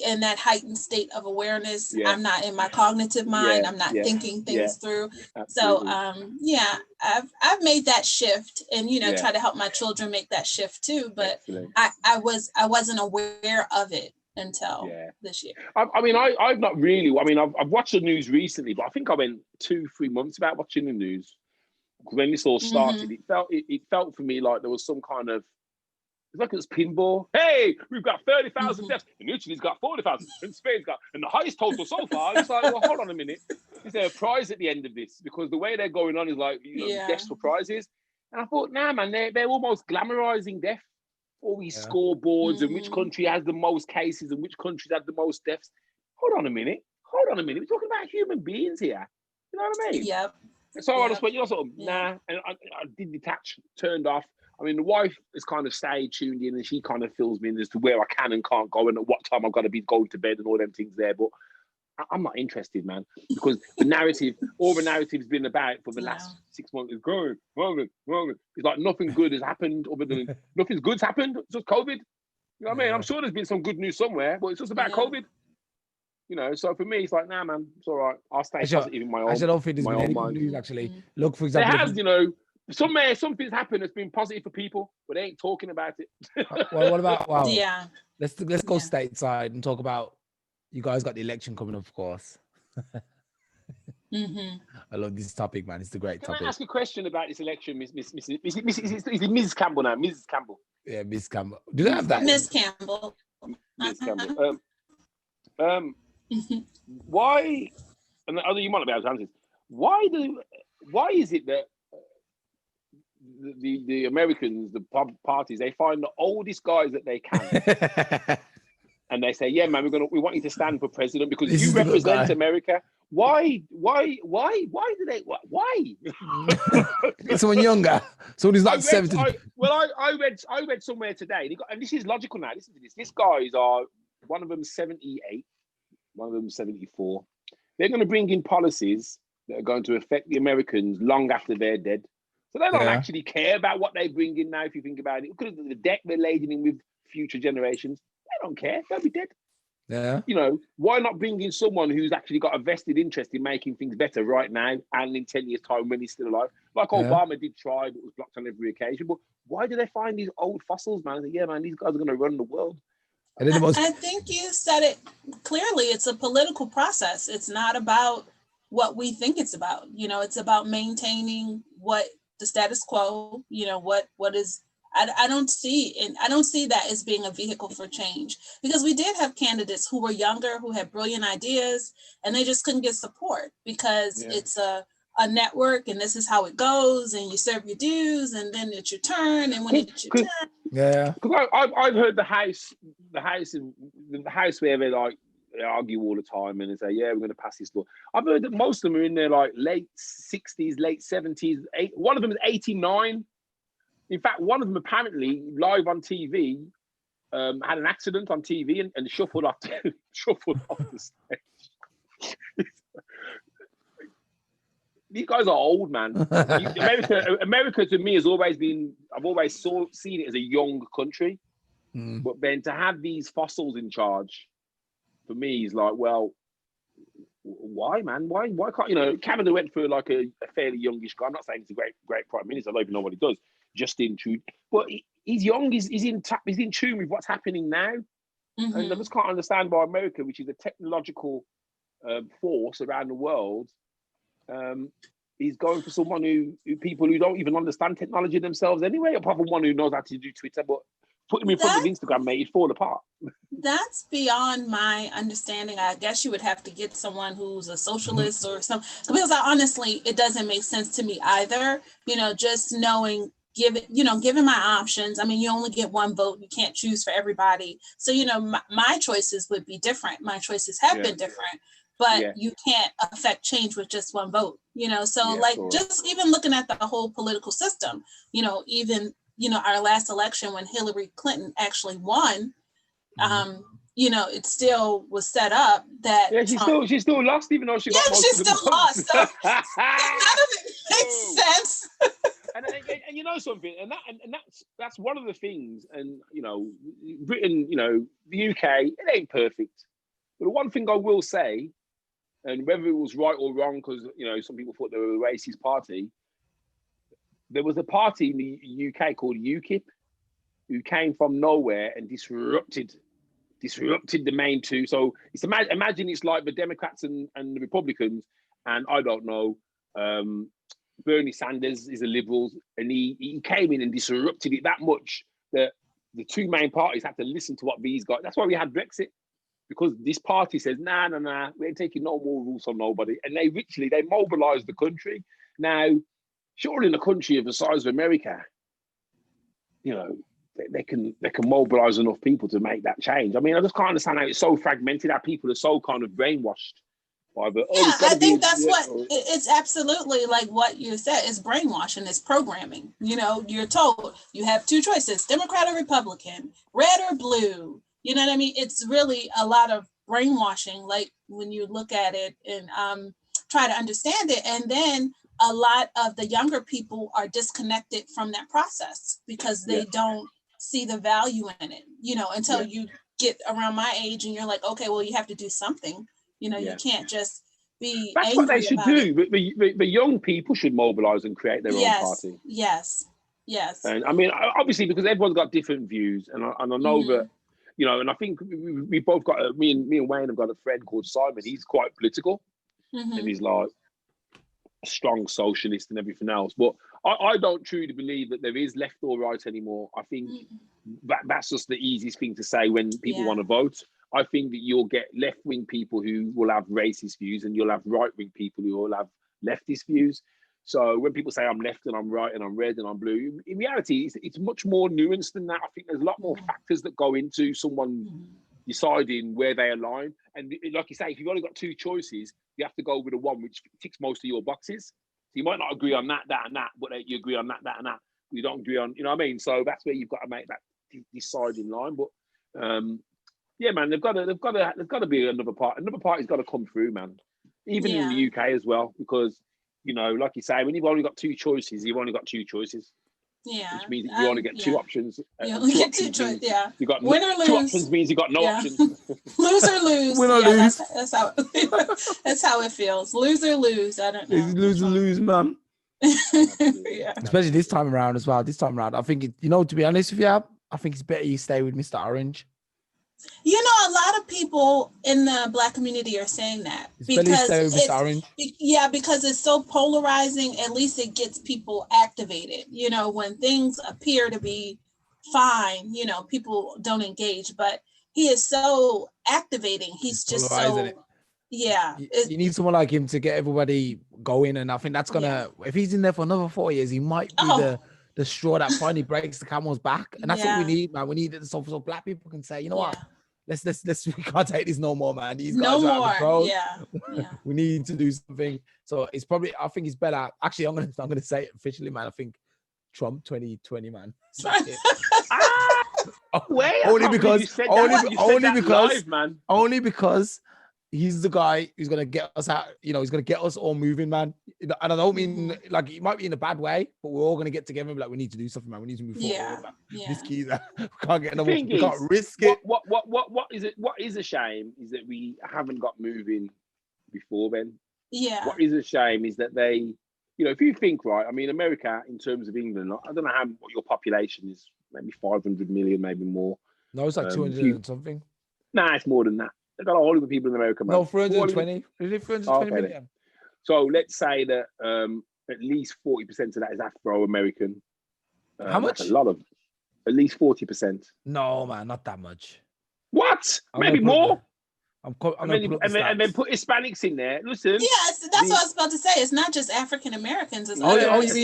in that heightened state of awareness, I'm not in my cognitive mind. I'm not thinking things through. Absolutely. So, I've made that shift and, try to help my children make that shift too. But I wasn't aware of it until this year.
I've not really. I mean, I've watched the news recently, but I think I went 2-3 months without watching the news. When this all started, it felt for me like there was some kind of, it's like it was pinball. Hey, we've got 30,000 deaths, and Italy's got 40,000, and Spain's got, and the highest total so far. It's like, well, hold on a minute. Is there a prize at the end of this? Because the way they're going on is like, deaths for prizes. And I thought, nah, man, they're almost glamorizing death. All these scoreboards and which country has the most cases and which countries have the most deaths. Hold on a minute. We're talking about human beings here. You know what I mean?
Yep.
So I just went, sort of, nah. And I did detach, turned off. I mean, the wife is kind of stayed tuned in, and she kind of fills me in as to where I can and can't go and at what time I've got to be going to bed and all them things there. But I'm not interested, man, because all the narrative's been about for the last 6 months is going. It's like nothing good has happened other than nothing good's happened. It's just COVID. You know what I mean? I'm sure there's been some good news somewhere, but it's just about COVID. You know, so for me, it's like, nah, man, it's all right. I'll stay positive in my own. I
don't think there's been any good news, actually. Look, for example,
there has, something's happened that's been positive for people, but they ain't talking about it.
Well, what about let's go stateside and talk about, you guys got the election coming up, of course. I love this topic, man. It's a great topic.
Can I ask a question about this election, Is it Ms Campbell now? Ms Campbell.
Yeah, Ms Campbell. Do they have that?
Ms Campbell.
Ms Campbell. Why? And you might not be able to answer this. Why is it that the Americans, the parties, they find the oldest guys that they can, and they say, "Yeah, man, we want you to stand for president because you represent America." Why do they? Why?
Someone younger, someone who's like 70.
I read somewhere today, and this is logical now. Listen to this. These guys are, one of them 78, one of them 74. They're going to bring in policies that are going to affect the Americans long after they're dead. So they don't actually care about what they bring in now, if you think about it. Because of the deck they're laden in with future generations, they don't care. They'll be dead.
Yeah.
You know, why not bring in someone who's actually got a vested interest in making things better right now and in 10 years' time when he's still alive? Like Obama did try, but was blocked on every occasion. But why do they find these old fossils, man? Yeah, man, these guys are going to run the world.
I think you said it clearly. It's a political process. It's not about what we think it's about. You know, it's about maintaining what the status quo, you know, what is, I don't see that as being a vehicle for change, because we did have candidates who were younger, who had brilliant ideas, and they just couldn't get support because it's a network, and this is how it goes, and you serve your dues, and then it's your turn, and when it's your turn.
Yeah, because I've heard the house where they argue all the time and they say, yeah, we're going to pass this law. I've heard that most of them are in their like late 60s, late 70s. One of them is 89. In fact, one of them apparently live on TV had an accident on TV and shuffled off the stage. These guys are old, man. America to me has always been, I've always seen it as a young country. But then to have these fossils in charge, for me, is like, well, why, man? Why can't, you know, Canada went for like a fairly youngish guy. I'm not saying he's a great prime minister. I don't even know what he does. Justin Trudeau. But he's young, he's in tune with what's happening now. And I just can't understand why America, which is a technological force around the world, he's going for someone who people who don't even understand technology themselves anyway, apart from one who knows how to do Twitter, but put him in front of Instagram, mate, he'd fall apart.
That's beyond my understanding. I guess you would have to get someone who's a socialist or something, because honestly, it doesn't make sense to me either. You know, just knowing, given my options, I mean, you only get one vote. You can't choose for everybody. So, you know, my choices would be different. My choices have been different. But you can't affect change with just one vote, you know? So just even looking at the whole political system, you know, even, you know, our last election when Hillary Clinton actually won, you know, it still was set up that
she still lost, even though she got most
she still lost. So none of it makes sense.
and you know something, and that's one of the things. And you know, Britain, you know, the UK, it ain't perfect. But the one thing I will say, and whether it was right or wrong, because you know some people thought they were a racist party, there was a party in the UK called UKIP, who came from nowhere and disrupted disrupted the main two. So it's imagine it's like the Democrats and the Republicans, and I don't know, Bernie Sanders is a liberal, and he came in and disrupted it that much that the two main parties had to listen to what these guys. That's why we had Brexit, because this party says, nah, we ain't taking no more rules from nobody, and they mobilized the country. Now, surely in a country of the size of America, you know, they can mobilize enough people to make that change. I mean, I just can't understand how it's so fragmented, how people are so kind of brainwashed by the.
I think that's what it's absolutely like what you said is brainwashing, it's programming. You know, you're told you have two choices, Democrat or Republican, red or blue. You know what I mean? It's really a lot of brainwashing, like when you look at it and try to understand it. And then a lot of the younger people are disconnected from that process because they don't see the value in it, you know, until you get around my age and you're like, okay, well, you have to do something. You know, you can't just be
That's
angry
what they should do. The young people should mobilize and create their own party.
Yes.
And I mean, obviously, because everyone's got different views. And I know that, you know, and I think we both got, me and Wayne have got a friend called Simon. He's quite political. And he's like a strong socialist and everything else. But I don't truly believe that there is left or right anymore. I think that's just the easiest thing to say when people want to vote. I think that you'll get left-wing people who will have racist views, and you'll have right-wing people who will have leftist views. So when people say I'm left and I'm right and I'm red and I'm blue, in reality, it's much more nuanced than that. I think there's a lot more factors that go into someone deciding where they align. And like you say, if you've only got two choices, you have to go with the one which ticks most of your boxes. So you might not agree on that, and that, but you agree on that, and that. You don't agree on, you know what I mean? So that's where you've got to make that deciding line. But yeah, man, they've got to be another part. Another party's got to come through, man. Even in the UK as well, because you know, like you say, when you've only got two choices, you've only got two choices.
Yeah,
which means you only get two options.
You only get two choices. Yeah,
you got
win or lose.
Two options means you got no options.
Lose or lose.
Win or lose.
That's how that's how it feels. Lose or lose. I don't know.
It's lose or lose, man. Especially this time around as well. This time around, I think you know, to be honest with you, I think it's better you stay with Mr. Orange.
You know, a lot of people in the Black community are saying that because because it's so polarizing. At least it gets people activated. You know, when things appear to be fine, you know, people don't engage. But he is so activating. He's just so
you need someone like him to get everybody going, and I think that's gonna. If he's in there for another 4 years, he might be the straw that finally breaks the camel's back, and that's what we need, man. We need it so Black people can say, you know what, let's we can't take this no more, man. These guys are out of control. We need to do something. So it's probably, I think it's better. Actually, I'm gonna say it officially, man. I think Trump 2020, man. Only because he's the guy who's gonna get us out. You know, he's gonna get us all moving, man. And I don't mean like it might be in a bad way, but we're all gonna get together and be like, we need to do something, man. We need to move forward. This key that we can't get another. We can't risk it.
What is it? What is a shame is that we haven't got moving before then.
Yeah.
What is a shame is that they, you know, if you think right, I mean, America in terms of England, I don't know what your population is. Maybe 500 million, maybe more.
No, it's like 200 and something.
Nah, it's more than that. They've got a whole lot of people in America, man.
No, 320. Is it 320 million?
Then. So let's say that at least 40% of that is Afro-American.
How much?
That's a lot of, at least 40%.
No, man, not that much.
What? Maybe more?
And
then put Hispanics in there. Listen.
Yes, that's what I was about to say. It's not just African Americans. It's
If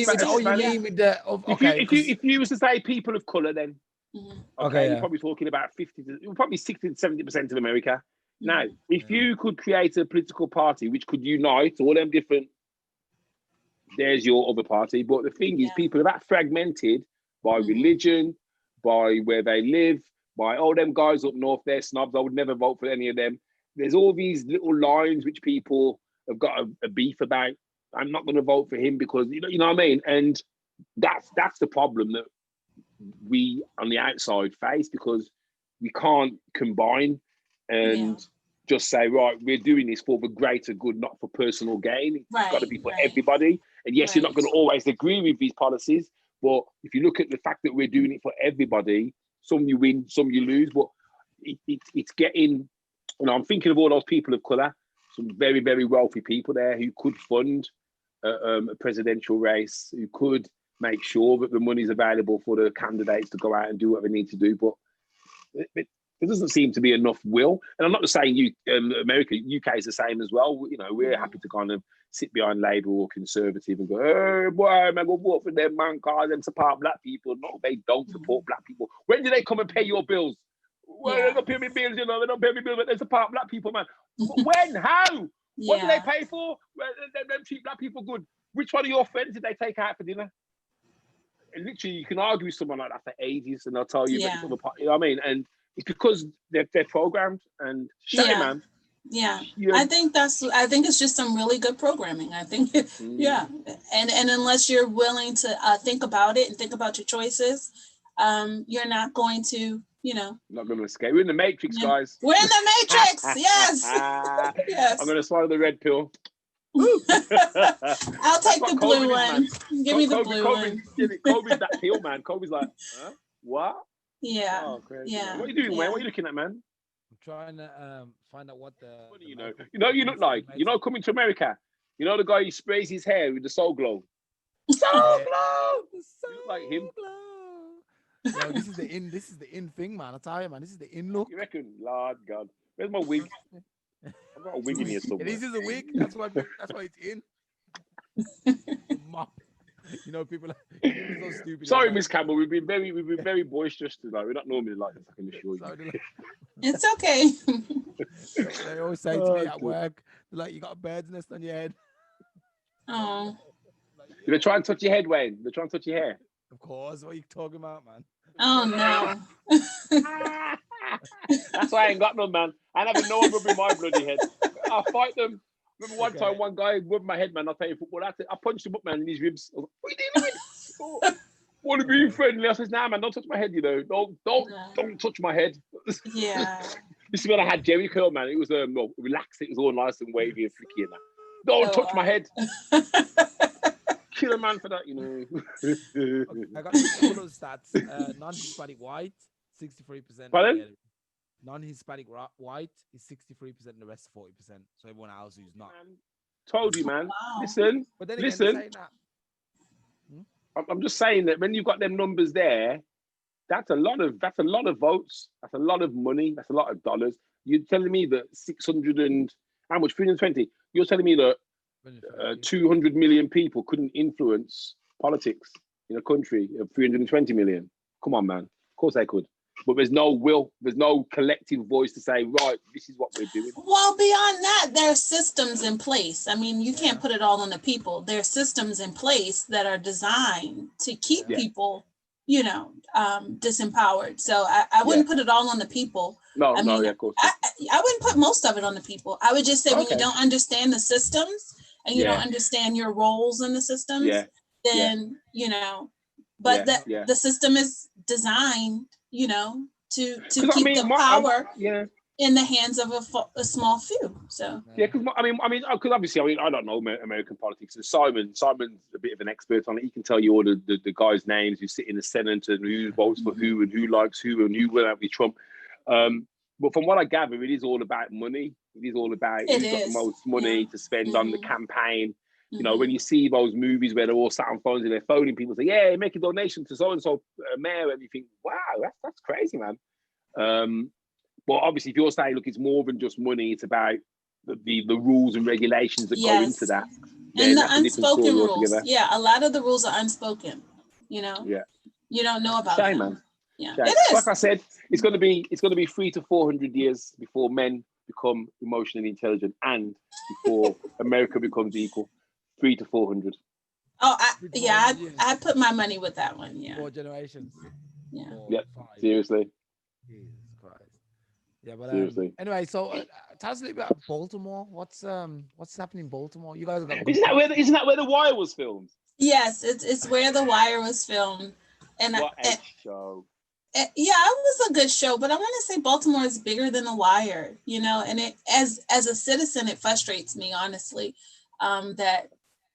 you was to say people of color, then you're probably talking about 60 to 70% of America. Now, if you could create a political party which could unite all them different, there's your other party. But the thing is, people are that fragmented by religion, by where they live, by all them guys up north, they're snobs. I would never vote for any of them. There's all these little lines which people have got a beef about. I'm not going to vote for him because you know what I mean. And that's the problem that we on the outside face, because we can't combine and just say, right, we're doing this for the greater good, not for personal gain. It's got to be for everybody. And yes, you're not going to always agree with these policies, but if you look at the fact that we're doing it for everybody, some you win, some you lose. But it's getting, you know, I'm thinking of all those people of colour, some very, very wealthy people there who could fund a presidential race, who could make sure that the money's available for the candidates to go out and do what they need to do. But there doesn't seem to be enough will. And I'm not just saying America, UK is the same as well. You know, we're happy to kind of sit behind Labour or Conservative and go, hey, boy, man, go vote for them, man, cause them support black people. No, they don't support black people. When do they come and pay your bills? Well, they don't pay me bills, you know, they don't pay me bills, but they support black people, man. When? How? What do they pay for? Well, them cheap black people good. Which one of your friends did they take out for dinner? And literally, you can argue with someone like that for ages, and they'll tell you, you know what I mean? And it's because they're programmed, and shame, man.
Yeah, I think it's just some really good programming. I think, and unless you're willing to think about it and think about your choices, you're not going to, you know.
Not going to escape. We're in the Matrix, guys.
We're in the Matrix. Yes. Yes.
I'm going to swallow the red pill.
I'll take the blue one. Give me the blue one.
Kobe's that pill, man. Kobe's like, huh? What?
Yeah.
Oh, crazy.
Yeah.
What are you doing, man? What are you looking at, man?
I'm trying to find out what the.
You look like, coming to America. You know the guy who sprays his hair with the Soul Glow. Soul Glow. You look like him.
Yo, this is the in thing, man. I tell you, man, this is the in look.
You reckon? Lord God, where's my wig? I've got a wig in here somewhere.
This is a wig. That's why it's in. Mop. You know, people are so stupid.
Sorry, Ms Campbell. We've been very boisterous tonight. We're not normally like this, I can assure you.
It's okay.
They always say to me at work, like, you got a bird's nest on your head.
Oh.
They try and touch your head, Wayne. They try and touch your hair.
Of course. What are you talking about, man?
Oh no.
That's why I ain't got none, man. I never know I'm rubbing my bloody head. I'll fight them. Remember one time, one guy rubbed my head, man. I'll tell you football. I punched him up, man, in his ribs. I was like, what are you doing? Want to be friendly? I says, nah, man, don't touch my head, you know. Don't touch my head.
Yeah.
This is when I had Jerry curl, man. It was relaxed. It was all nice and wavy and flicky and that. Don't touch my head. Kill a man for that, you know.
Okay, I got a couple of stats. Non-Hispanic white, 63%.
Pardon?
Non-Hispanic white is 63%, and the rest 40%. So everyone else who's not.
Told you, man. Wow. Listen.
But then again,
I'm just saying that when you've got them numbers there, that's a lot of votes. That's a lot of money. That's a lot of dollars. You're telling me that 600 and how much? 320. You're telling me that 200 million people couldn't influence politics in a country of 320 million. Come on, man. Of course they could. But there's no will. There's no collective voice to say, right, this is what we're doing.
Well, beyond that, there are systems in place. I mean, you can't put it all on the people. There are systems in place that are designed to keep people, you know, disempowered. So I wouldn't put it all on the people.
No, of course.
I wouldn't put most of it on the people. I would just say when you don't understand the systems and you don't understand your roles in the systems, then, you know, but the system is designed, you know, to keep the power in the hands of a small few. So
because obviously I don't know American politics. And Simon's a bit of an expert on it. He can tell you all the guys' names who sit in the Senate and who votes for who and who likes who and who will have with Trump. But from what I gather, it is all about money. It is all about who's got the most money to spend on the campaign. You know, when you see those movies where they're all sat on phones and they're phoning people, say, yeah, make a donation to so-and-so mayor, and you think, wow, that's crazy, man. But obviously, if you're saying, look, it's more than just money, it's about the rules and regulations that go into that.
And the unspoken rules. Yeah, a lot of the rules are unspoken, you know? Yeah. You don't know about them. Man. Yeah, it is.
Like I said, it's going to be 300 to 400 years before men become emotionally intelligent and before America becomes equal. 300 to 400.
Oh, I put my money with that one. Yeah.
4 generations.
Yeah.
Yeah. Seriously.
Jesus Christ. Yeah, but seriously. Anyway, so tell us a little bit about Baltimore. What's happening in Baltimore? You guys have got.
Isn't that where The Wire was filmed?
Yes, it's where The Wire was filmed. And
what a show.
Yeah, it was a good show, but I want to say Baltimore is bigger than The Wire, you know, and it as a citizen, it frustrates me, honestly, that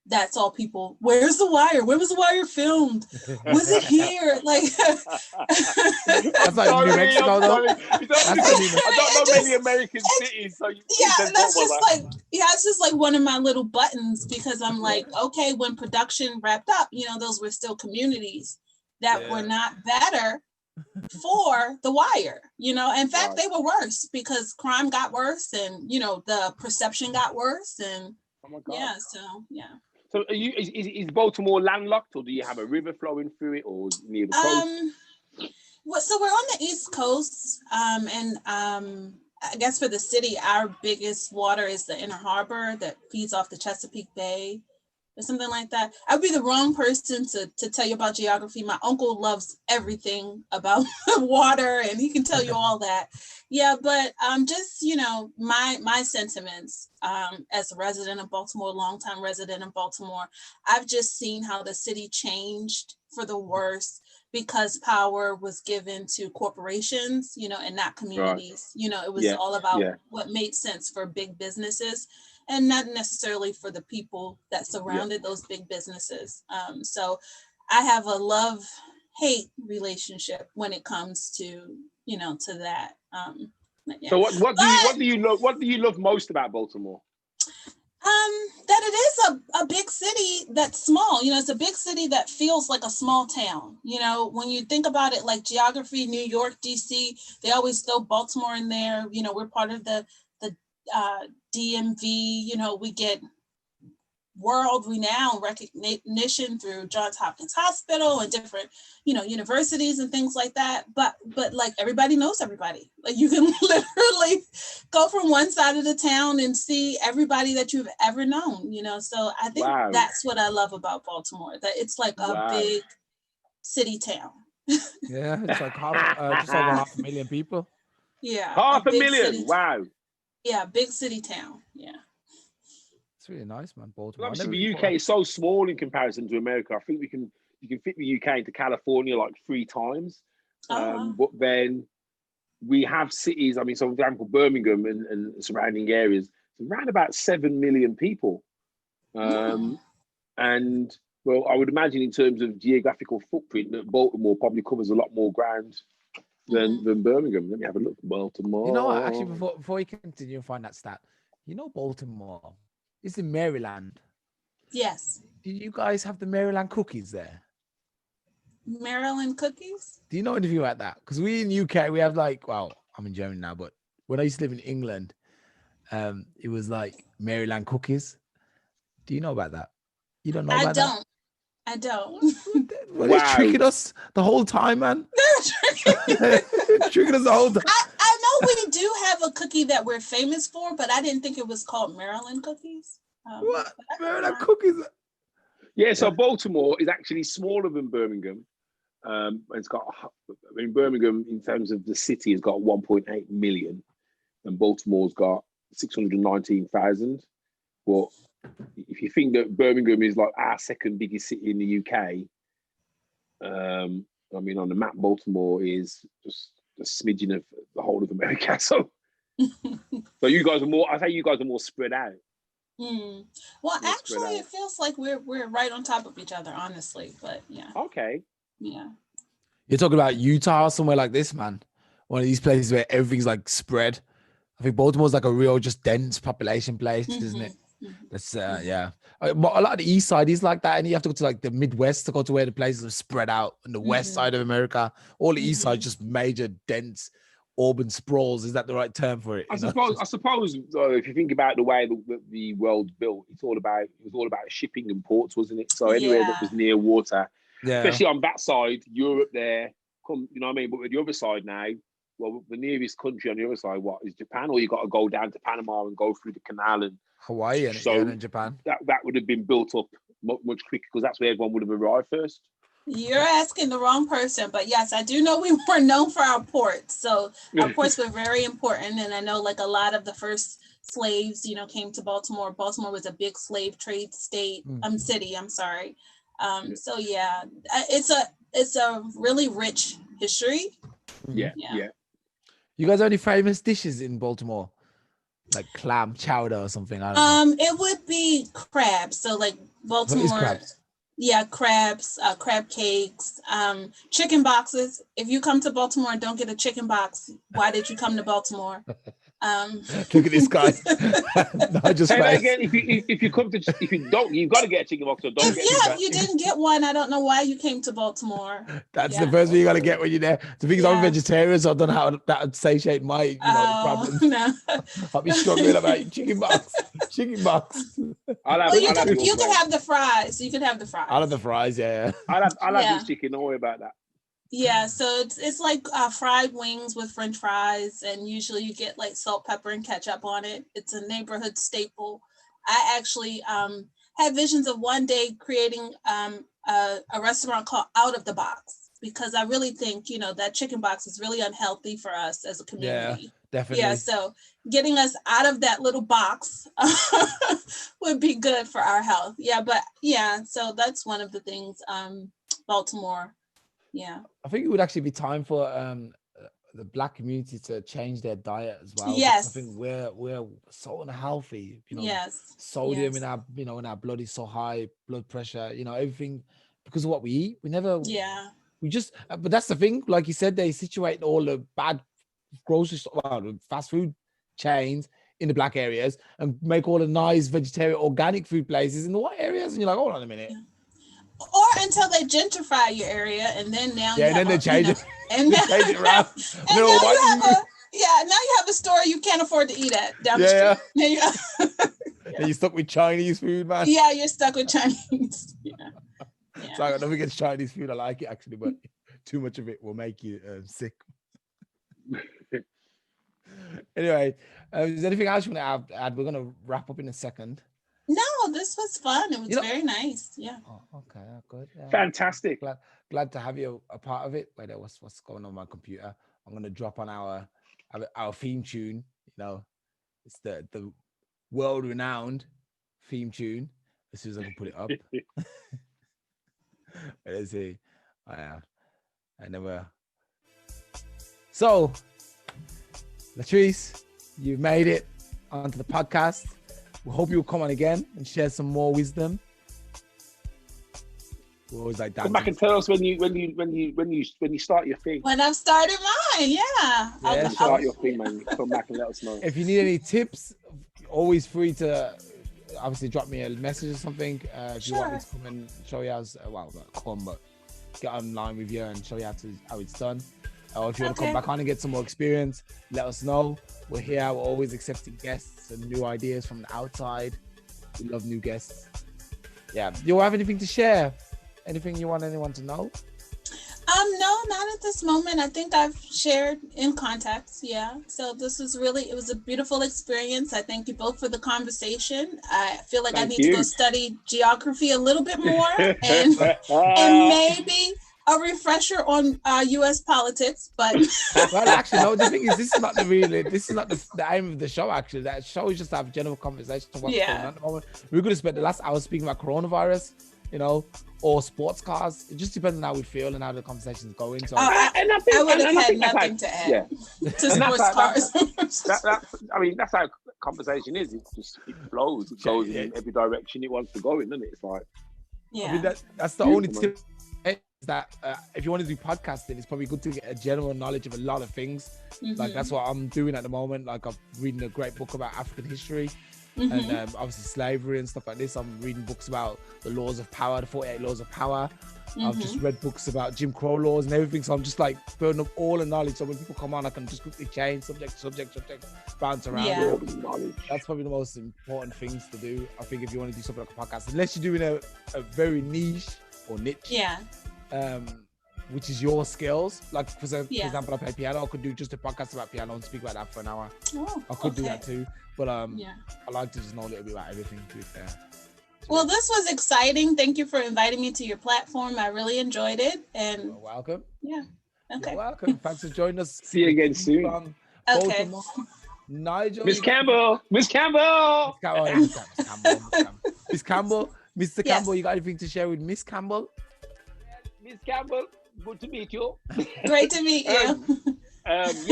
that's all people, where's The Wire? Where was The Wire filmed? Was it here? Like,
that's like New Mexico, though.
I don't know many American cities. So
it's just like one of my little buttons, because I'm like, okay, when production wrapped up, those were still communities that were not better for The Wire. In fact, they were worse because crime got worse, and the perception got worse, and
oh my God.
So
are you? Is Baltimore landlocked, or do you have a river flowing through it, or near the coast?
So we're on the East Coast, and I guess for the city, our biggest water is the Inner Harbor that feeds off the Chesapeake Bay, or something like that. I'd be the wrong person to tell you about geography. My uncle loves everything about water, and he can tell you all that. Yeah, but just my sentiments as a resident of Baltimore, longtime resident of Baltimore, I've just seen how the city changed for the worse because power was given to corporations, and not communities. Right. It was all about what made sense for big businesses, and not necessarily for the people that surrounded those big businesses. So I have a love-hate relationship when it comes to, to that.
So what do you love most about Baltimore?
That it is a big city that's small. It's a big city that feels like a small town. When you think about it, like geography, New York, DC, they always throw Baltimore in there. We're part of the DMV. We get world renowned recognition through Johns Hopkins Hospital and different, universities and things like that. But like everybody knows everybody. Like you can literally go from one side of the town and see everybody that you've ever known, So I think that's what I love about Baltimore, that it's like a big city town.
Yeah, it's like just over 500,000 people.
Yeah.
500,000. Wow.
Yeah, big city town. Yeah.
It's really nice, man. Baltimore.
Obviously, the UK is so small in comparison to America. I think you can fit the UK into California like 3 times. But then we have cities. I mean, so for example, Birmingham and surrounding areas, it's around about 7 million people. And well, I would imagine in terms of geographical footprint, that Baltimore probably covers a lot more ground than Birmingham. Let me have a look. Baltimore.
You know what? Actually, before you continue and find that stat, Baltimore is in Maryland.
Yes.
Do you guys have the Maryland cookies there?
Maryland cookies?
Do you know anything about that? Because we in UK, we have I'm in Germany now, but when I used to live in England, it was like Maryland cookies. Do you know about that? You don't know about that?
I don't.
Well, they're tricking us the whole time, man. They're tricking us the whole time.
I know we do have a cookie that we're famous for, but I didn't think it was called Maryland cookies.
What? Maryland cookies?
Yeah, so Baltimore is actually smaller than Birmingham. It's got, Birmingham, in terms of the city, has got 1.8 million, and Baltimore's got 619,000. But if you think that Birmingham is like our second biggest city in the UK, on the map, Baltimore is just a smidgen of the whole of America. So, you guys are more. I think you guys are more spread out.
Well, actually, it feels like we're right on top of each other, honestly. But yeah.
Okay.
Yeah.
You're talking about Utah or somewhere like this, man. One of these places where everything's like spread. I think Baltimore's like a real just dense population place, isn't it? That's yeah. But a lot of the east side is like that, and you have to go to like the Midwest to go to where the places are spread out. And the west side of America, all the east side, just major dense urban sprawls. Is that the right term for it?
I suppose if you think about the way that the world's built, it was all about shipping and ports, wasn't it? So anywhere that was near water, especially on that side, Europe there, you know what I mean? But with the other side now, well, the nearest country on the other side, what is Japan? Or you got to go down to Panama and go through the canal and
Hawaii and Japan.
That would have been built up much quicker because that's where everyone would have arrived first.
You're asking the wrong person, but yes, I do know we were known for our ports. So our ports were very important, and I know like a lot of the first slaves, came to Baltimore. Baltimore was a big slave trade city. I'm sorry. So yeah, it's a really rich history.
Yeah.
You guys have any famous dishes in Baltimore? Like clam chowder or something? I don't know.
It would be crabs. So like Baltimore. Yeah, crabs, crab cakes, chicken boxes. If you come to Baltimore and don't get a chicken box, why did you come to Baltimore?
Look at this guy.
Say that again. If you don't, you've got to get a chicken box. Or don't get.
Yeah, you didn't get one. I don't know why you came to Baltimore.
That's the first thing you got to get when you're there. The thing is, I'm vegetarian, so I don't know how that would satiate my problems.
No.
I'll be struggling about chicken box. Chicken box.
You can have the fries. You can have the fries.
I'll have the fries. Yeah.
I'll have this chicken. Don't worry about that.
Yeah, so it's like fried wings with French fries, and usually you get like salt, pepper, and ketchup on it. It's a neighborhood staple. I actually had visions of one day creating a restaurant called Out of the Box, because I really think, that chicken box is really unhealthy for us as a community.
Yeah, definitely.
Yeah, so getting us out of that little box would be good for our health. So that's one of the things, Baltimore. Yeah,
I think it would actually be time for the Black community to change their diet as well.
Yes,
I think we're so unhealthy.
Yes,
sodium in our in our blood is so high, blood pressure. Everything because of what we eat. We never.
Yeah.
We just. But that's the thing. Like you said, they situate all the bad grocery fast food chains in the Black areas and make all the nice vegetarian organic food places in the white areas, and you're like, hold on a minute.
Yeah. Or until they gentrify your area, and then now
they change it.
And
they change it around.
And now you have a store you can't afford to eat at down the street.
And you're stuck with Chinese food, man.
Yeah, you're stuck with Chinese.
So I got nothing against Chinese food. I like it actually, but too much of it will make you sick. Anyway, is there anything else you want to add? We're going to wrap up in a second.
No, this was fun. It was very nice. Yeah.
Oh, okay, good. Yeah.
Fantastic.
Glad to have you a part of it. Wait, what's going on my computer? I'm gonna drop on our theme tune. It's the world renowned theme tune. As soon as I can put it up. Let's see. I never. So, Latrese, you've made it onto the podcast. We hope you'll come on again and share some more wisdom. We're always like that.
Come back and tell us when you start your thing.
When I've started mine, yeah.
Start your thing, man. Come back and let us know.
If you need any tips, always free to obviously drop me a message or something. If you want me to come and show you but get online with you and show you how it's done. Or if you want to come back on and get some more experience, let us know. We're here. We're always accepting guests and new ideas from the outside. We love new guests. Yeah. Do you have anything to share? Anything you want anyone to know?
No, not at this moment. I think I've shared in context. Yeah. So it was a beautiful experience. I thank you both for the conversation. I feel like I need to go study geography a little bit more and maybe a refresher on U.S. politics, but
well, actually, no. The thing is, this is not the aim of the show. Actually, that show is just to have general conversation. What's going on at the moment. We're going to spend the last hour speaking about coronavirus, or sports cars. It just depends on how we feel and how the conversation is going. So,
I would have had nothing to add to sports cars.
That's how conversation is. It flows. It goes in every direction it wants to go in, doesn't it? It's like,
that's the only tip. That if you want to do podcasting, it's probably good to get a general knowledge of a lot of things. Like that's what I'm doing at the moment. Like I'm reading a great book about African history and obviously slavery and stuff like this. I'm reading books about the laws of power, the 48 laws of power. I've just read books about Jim Crow laws and everything. So I'm just like building up all the knowledge. So when people come on, I can just quickly change subject, bounce around.
Yeah.
That's probably the most important things to do. I think if you want to do something like a podcast, unless you're doing a very niche or niche. Which is your skills. Like for example, I play piano. I could do just a podcast about piano and speak about that for an hour. I could do that too. But I like to just know a little bit about everything, to be fair.
Well, this was exciting. Thank you for inviting me to your platform. I really enjoyed it. And
you're welcome.
Yeah. Okay.
You're welcome. Thanks for joining us.
See you again soon.
Okay.
Nigel.
Miss Campbell.
Miss Campbell, Mr. Campbell, you got anything to share with Miss Campbell?
Miss Campbell, good to meet you.
Great to meet you.
What's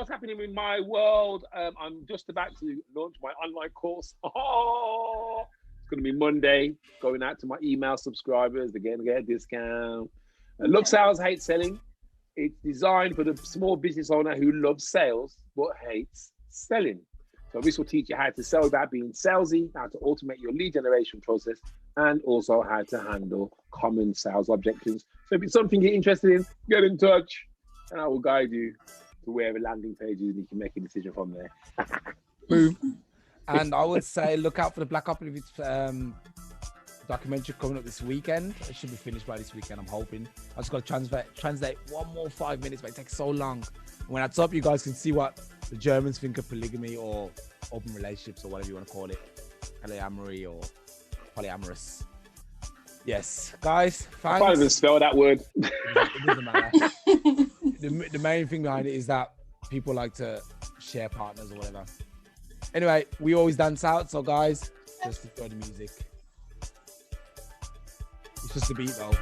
happening in my world? I'm just about to launch my online course. going to be Monday. Going out to my email subscribers. They're going to get a discount. Love Sales, Hate Selling. It's designed for the small business owner who loves sales but hates selling. So this will teach you how to sell without being salesy, how to automate your lead generation process, and also how to handle common sales objections. So if it's something you're interested in, get in touch and I will guide you to wherever landing page is and you can make a decision from there.
Boom. And I would say look out for the Blackopolypse documentary coming up this weekend. It should be finished by this weekend, I'm hoping. I just got to translate one more 5 minutes, but it takes so long. When that's up, you guys can see what the Germans think of polygamy or open relationships or whatever you want to call it. Polyamory or polyamorous. Yes, guys, thanks.
I can't even spell that word.
It doesn't matter. The main thing behind it is that people like to share partners or whatever. Anyway, we always dance out, so guys, just enjoy the music. It's just a beat though.